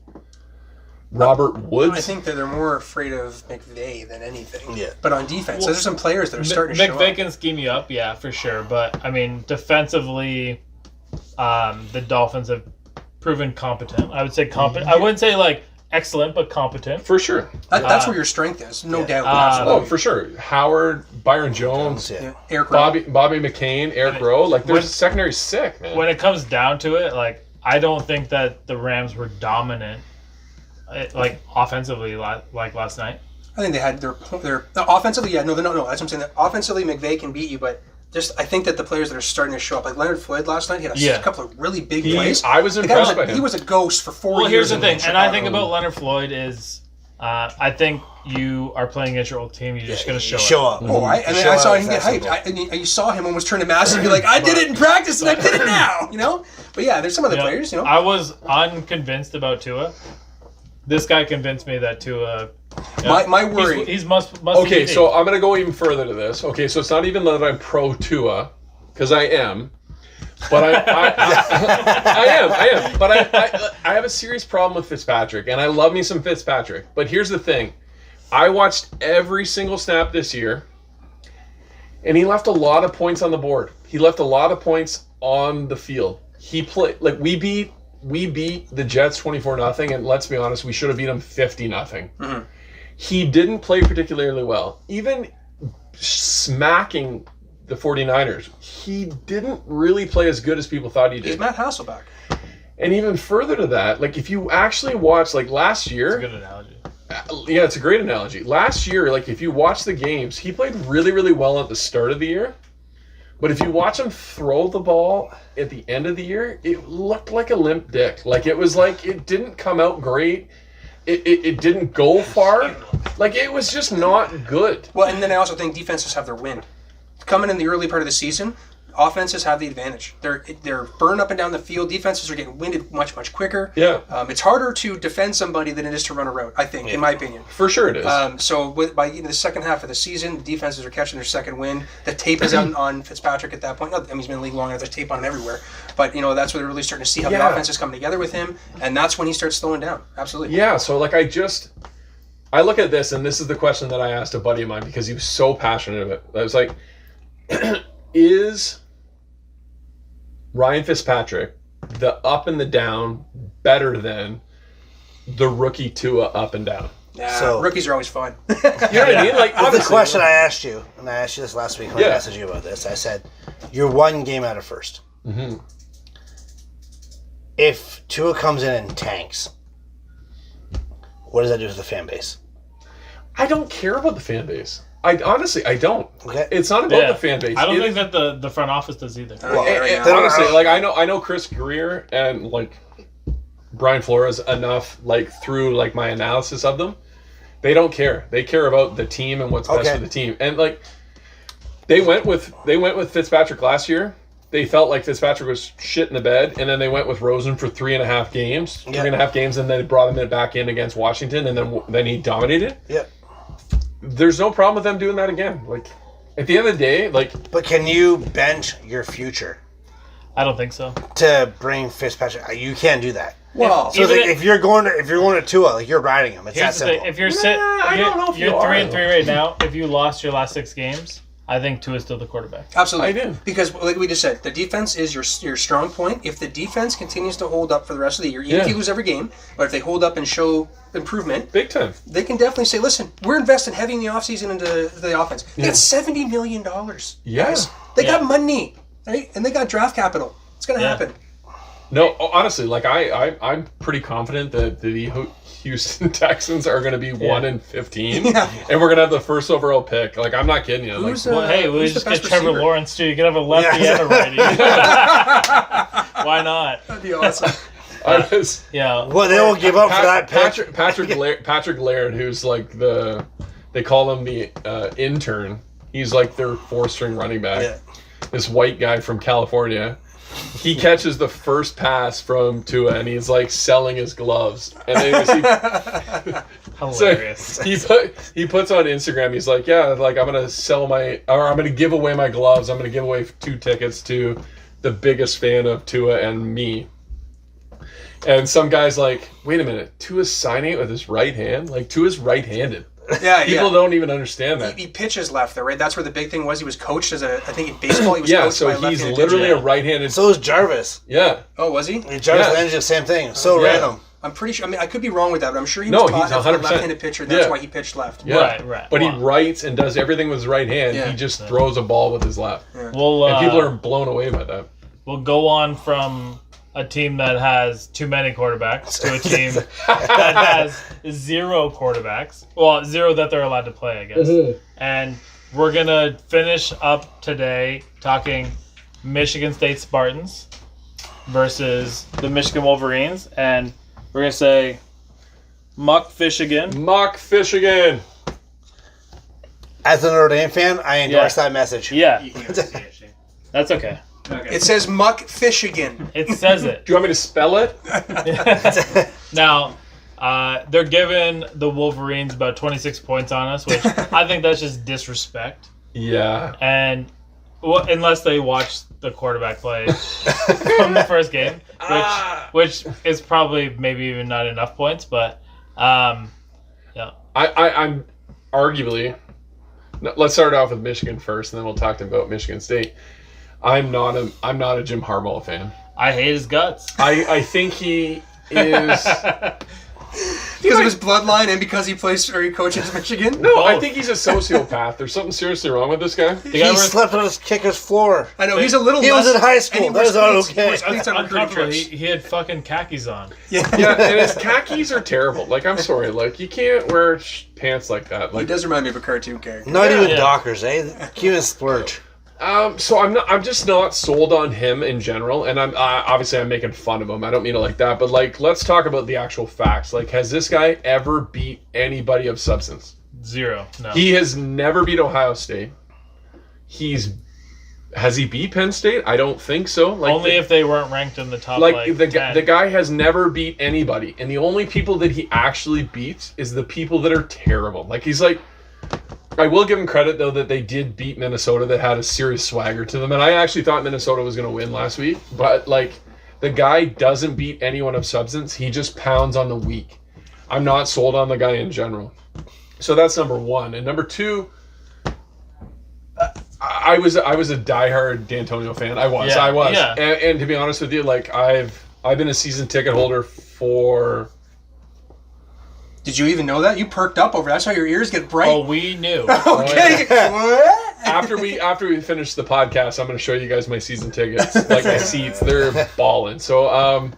Robert Woods? I think that they're more afraid of McVay than anything. Yeah. But on defense, there's some players that are starting to show McVay up. can scheme you up, yeah, for sure. But, I mean, defensively, the Dolphins have proven competent. I would say competent. I wouldn't say, like, excellent, but competent. For sure. That's where your strength is, no doubt. Oh, for sure. Howard, Byron Jones, Eric Rowe. Bobby McCain, Eric Rowe. Like, their secondary sick, man. When it comes down to it, like, I don't think that the Rams were dominant, like, offensively, like last night. I think they had their offensively. Yeah, no, that's what I'm saying. That offensively, McVay can beat you, but just I think that the players that are starting to show up, like Leonard Floyd last night, he had a couple of really big plays. I was impressed by him. He was a ghost for 4 years. Well, here's the thing, Chicago. and I think about Leonard Floyd is, I think you are playing against your old team. You're just going to show up. Oh, and then I saw him get hyped. And you saw him almost turn to massive and be like, I did it in practice and I did it now, But yeah, there's some other players, I was unconvinced about Tua. This guy convinced me that Tua... My worry... He's must okay, so I'm going to go even further to this. Okay, so it's not even that I'm pro Tua, because I am. But I am. But I have a serious problem with Fitzpatrick, and I love me some Fitzpatrick. But here's the thing. I watched every single snap this year, and he left a lot of points on the board. He left a lot of points on the field. He played... Like, we beat the Jets 24-0, and let's be honest, we should have beat them 50-0. Mm-hmm. He didn't play particularly well. Even smacking the 49ers, he didn't really play as good as people thought he did. He's Matt Hasselbeck. And even further to that, like, if you actually watch, like, last year... That's a good analogy. Yeah, it's a great analogy. Last year, like, if you watch the games, he played really, really well at the start of the year. But if you watch him throw the ball at the end of the year, it looked like a limp dick. Like, it was like it didn't come out great. It didn't go far. Like, it was just not good. Well, and then I also think defenses have their wind. Coming in the early part of the season, offenses have the advantage. They're burned up and down the field. Defenses are getting winded much quicker. Yeah. It's harder to defend somebody than it is to run a route, I think, in my opinion. For sure it is. So by the second half of the season, the defenses are catching their second win. The tape is on Fitzpatrick at that point. Not, I mean, he's been in the league long enough. There's tape on him everywhere. But, that's where they're really starting to see how the offense is coming together with him. And that's when he starts slowing down. Absolutely. Yeah, so like I look at this, and this is the question that I asked a buddy of mine because he was so passionate of it. I was like, is Ryan Fitzpatrick the up and the down better than the rookie Tua up and down? Nah, So- rookies are always fun. You know what I mean? Like, But the obviously, question I asked you, and I asked you this last week when I Yeah. messaged you about this, I said, you're one game out of first. Mm-hmm. If Tua comes in and tanks, what does that do to the fan base? I don't care about the fan base. I don't. Okay. It's not about the fan base. I don't It- think that the front office does either. Well, And- right and now. honestly, like I know Chris Greer and like Brian Flores enough, like through like my analysis of them, they don't care. They care about the team and what's best Okay. for the team. And like they went with Fitzpatrick last year. They felt like Fitzpatrick was shit in the bed, and then they went with Rosen for 3.5 games, Yeah. 3.5 games, and then they brought him back in against Washington, and then he dominated. Yep. There's no problem with them doing that again. Like at the end of the day, like But can you bench your future I don't think so. to bring Fitzpatrick? You can't do that. Well, So it's Even like, if you're going to Tua, like you're riding him. It's that Here's the thing: simple. if you're I don't know if you're you are, 3-3 right now. If you lost your last 6 games, I think Tua is still the quarterback. absolutely. I do. Because, like we just said, the defense is your strong point. If the defense continues to hold up for the rest of the year, even if Yeah. you lose every game, but if they hold up and show improvement, big time. they can definitely say, listen, we're investing heavy in the offseason into the offense. They got $70 million. Yeah. Guys. They got Yeah. money, right? And they got draft capital. It's going to Yeah. happen. No, honestly, like I'm pretty confident that the Houston Texans are going to be 1-15, Yeah. and we're going to have the first overall pick. Like I'm not kidding you. Like, Who's, Well, hey, who's we the just best get Trevor receiver? Lawrence too. You can have a lefty Yeah. and a righty. Why not? That'd be awesome. I was, Yeah. Well, they won't give up for that pick. Patrick Laird, who's like they call him the intern. He's like their 4-string running back. Yeah. This white guy from California. He catches the first pass from Tua, and he's like selling his gloves. And then Hilarious. he puts on Instagram. He's like, yeah, like I'm gonna give away my gloves. I'm gonna give away 2 tickets to the biggest fan of Tua and me. And some guy's like, wait a minute, Tua's signing it with his right hand? Like Tua's right-handed. Yeah, People yeah. don't even understand that. He pitches left, though, right? That's where the big thing was. He was coached as I think in baseball, he was Yeah, coached so by a he's left-handed literally pitcher. a right-handed. So is Jarvis. Yeah. Oh, was he? Jarvis Yeah. and Angie, the same thing. So Yeah. random. I'm pretty sure. I mean, I could be wrong with that, but I'm sure he No, was taught he's as a 100%. left-handed pitcher. That's Yeah. why he pitched left. Yeah. Right. But he Wow. writes and does everything with his right hand. Yeah. He just throws a ball with his left. We'll And people are blown away by that. we'll go on from a team that has too many quarterbacks to a team that has 0 quarterbacks. Well, 0 that they're allowed to play, I guess. And we're gonna finish up today talking Michigan State Spartans versus the Michigan Wolverines, and we're gonna say Muck Fishigan. Mock Fishigan. As a Notre Dame fan, I endorse Yeah. that message. Yeah, that's okay. It says Muck Fishigan. It says it. Do you want me to spell it? Now, they're giving the Wolverines about 26 points on us, which I think that's just disrespect. Yeah. And unless they watch the quarterback play from the first game, which is probably maybe even not enough points, but yeah. I'm arguably. Let's start off with Michigan first, and then we'll talk about Michigan State. I'm not a Jim Harbaugh fan. I hate his guts. I think he is. Because of his bloodline and because he plays or he coaches Michigan? No, I Both. think he's a sociopath. There's something seriously wrong with this guy. The He guy was slept on his kicker's floor. I know, he's a little He was less- in high and school. he That wears is not cleats- okay. he wears cleats on recruiting uncomfortable. trips. He had fucking khakis on. Yeah, and his khakis are terrible. Like, I'm sorry. Like, you can't wear pants like that. He Like, does remind me of a cartoon character. Not even Yeah. Dockers, eh? Can't even splurge. so I'm just not sold on him in general, and I'm obviously I'm making fun of him. I don't mean it like that, but like, let's talk about the actual facts. Like, has this guy ever beat anybody of substance? 0. No. He has never beat Ohio State. He's Has he beat Penn State? I don't think so. Only if they weren't ranked in the top. The 10. guy has never beat anybody, and the only people that he actually beats is the people that are terrible. Like he's like, I will give him credit though that they did beat Minnesota, that had a serious swagger to them, and I actually thought Minnesota was going to win last week. But like, the guy doesn't beat anyone of substance. He just pounds on the weak. I'm not sold on the guy in general. So that's number one, and number two. I was a diehard D'Antonio fan. I was. Yeah. And to be honest with you, like I've been a season ticket holder for. Did you even know that? You perked up over that. That's how your ears get bright. Oh, we knew. Okay. What? After we finish the podcast, I'm going to show you guys my season tickets, like my seats. They're balling. So,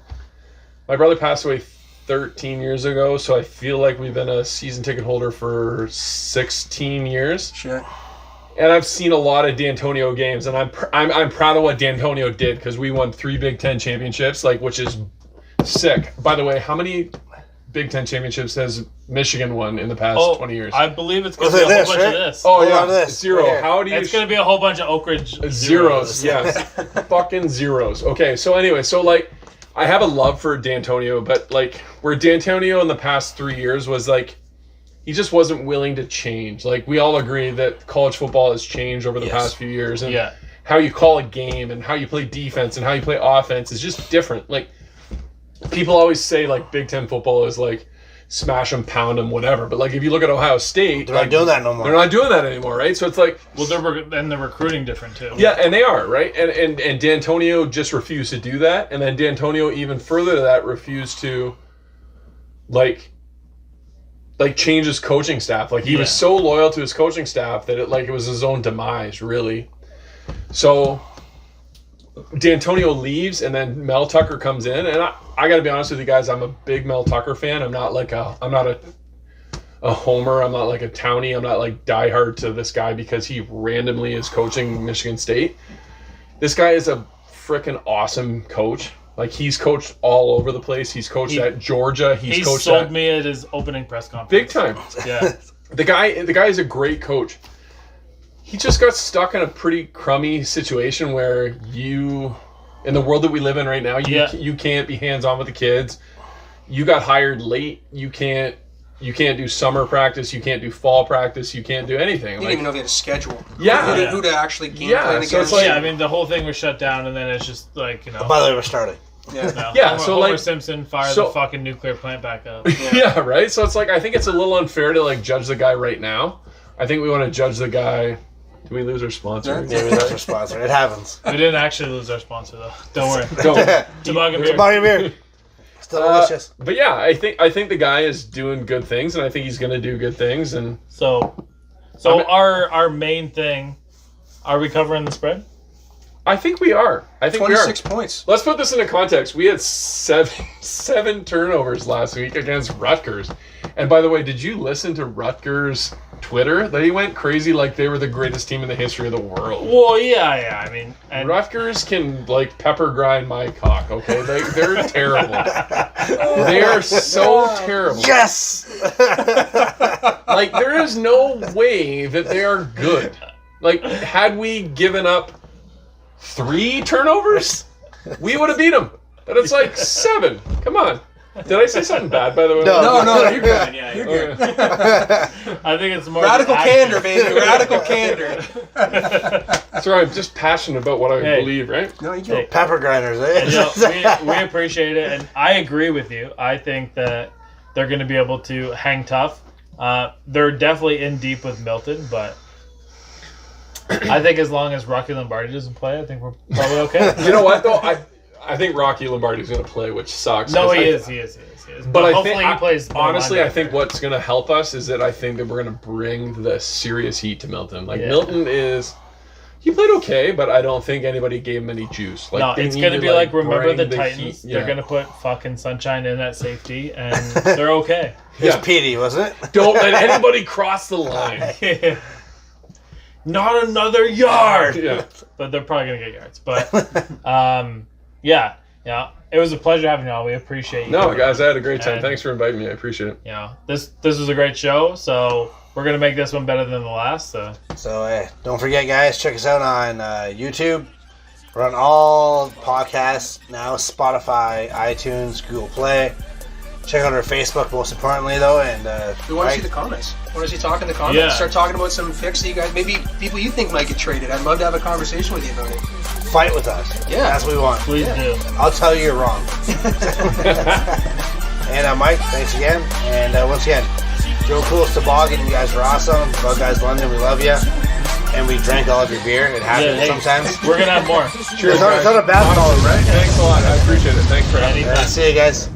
my brother passed away 13 years ago, so I feel like we've been a season ticket holder for 16 years. Shit. And I've seen a lot of D'Antonio games, and I'm proud of what D'Antonio did because we won 3 Big Ten championships, like which is sick. By the way, how many Big Ten championships has Michigan won in the past 20 years? I believe it's going to be a whole bunch of this. Oh Hold yeah, on to this. 0. Right here. How do you? It's going to be a whole bunch of Oak Ridge zeros. Yes, fucking zeros. Okay, so anyway, so like I have a love for D'Antonio, but like where D'Antonio in the past 3 years was like. He just wasn't willing to change. Like, we all agree that college football has changed over the past few years. And how you call a game and how you play defense and how you play offense is just different. Like, people always say, like, Big Ten football is, like, smash them, pound them, whatever. But, like, if you look at Ohio State... They're not doing that no more. They're not doing that anymore, right? So it's like... Well, they're recruiting different, too. Yeah, and they are, right? And D'Antonio just refused to do that. And then D'Antonio, even further to that, refused to, like change his coaching staff. Like he was so loyal to his coaching staff that it was his own demise, really. So D'Antonio leaves, and then Mel Tucker comes in, and I got to be honest with you guys, I'm a big Mel Tucker fan. I'm not a homer. I'm not like a townie. I'm not like diehard to this guy because he randomly is coaching Michigan State. This guy is a freaking awesome coach. Like, he's coached all over the place. He's coached at Georgia. He sold me at his opening press conference. Big time. Yeah. The guy is a great coach. He just got stuck in a pretty crummy situation where in the world that we live in right now, you can't be hands-on with the kids. You got hired late. You can't do summer practice. You can't do fall practice. You can't do anything. You didn't even know they had a schedule. Yeah. Who to actually game plan against. So it's like, I mean, the whole thing was shut down, and then it's just like, By the way, we're starting. Yeah. Homer Simpson fired the fucking nuclear plant back up. Yeah, right? So it's like, I think it's a little unfair to like judge the guy right now. I think we want to judge the guy. Did we lose our sponsor? Yeah, we lost our sponsor. It happens. We didn't actually lose our sponsor, though. Don't worry. Toboggan beer. Toboggan beer. Still delicious. But yeah, I think the guy is doing good things, and I think he's going to do good things. And So our main thing, are we covering the spread? I think we are. 26 points. Let's put this into context. We had seven turnovers last week against Rutgers. And by the way, did you listen to Rutgers' Twitter? They went crazy like they were the greatest team in the history of the world. Well, yeah. I mean, and Rutgers can like pepper grind my cock. Okay, they're terrible. They are so terrible. Yes. Like, there is no way that they are good. Like, had we given up 3 turnovers, we would have beat them. But it's like 7. Come on. Did I say something bad, by the way? No, you're good. good. You're good. I think it's more Radical candor, baby. Radical candor. That's right. I'm just passionate about what I believe, right? No, you do. Pepper grinders, eh? We appreciate it, and I agree with you. I think that they're going to be able to hang tough. They're definitely in deep with Milton, but I think as long as Rocky Lombardi doesn't play, I think we're probably okay. You know what, though? I think Rocky Lombardi's going to play, which sucks. No, he is. But hopefully he plays. Honestly, I think what's going to help us is that I think that we're going to bring the serious heat to Milton. Like, Milton he played okay, but I don't think anybody gave him any juice. Like, no, it's going to be like, remember the Titans? Heat. They're going to put fucking Sunshine in at safety, and they're okay. It was Petey, wasn't it? Don't let anybody cross the line. Not another yard. Yeah. But they're probably going to get yards. But, yeah. Yeah, it was a pleasure having you on. We appreciate you. No, guys, I had a great time. And- Thanks for inviting me. I appreciate it. Yeah, this was a great show. So we're gonna make this one better than the last. So don't forget, guys, check us out on YouTube. We're on all podcasts now: Spotify, iTunes, Google Play. Check out our Facebook, most importantly, though, and We want to like- see the comments. We want to see talk in the comments. Yeah. Start talking about some picks that you guys, maybe people you think might get traded. I'd love to have a conversation with you about it. fight with us. Yeah. That's what we want. Please do. I'll tell you you're wrong. And Mike, thanks again. And once again, Joe Kools and Toboggan, you guys are awesome. Bug Guys London, we love you. And we drank all of your beer. It happens hey, sometimes. We're gonna have more. Cheers, It's not a bad call, right? Thanks a lot. I appreciate it. Thanks for having me. Anytime. See you guys.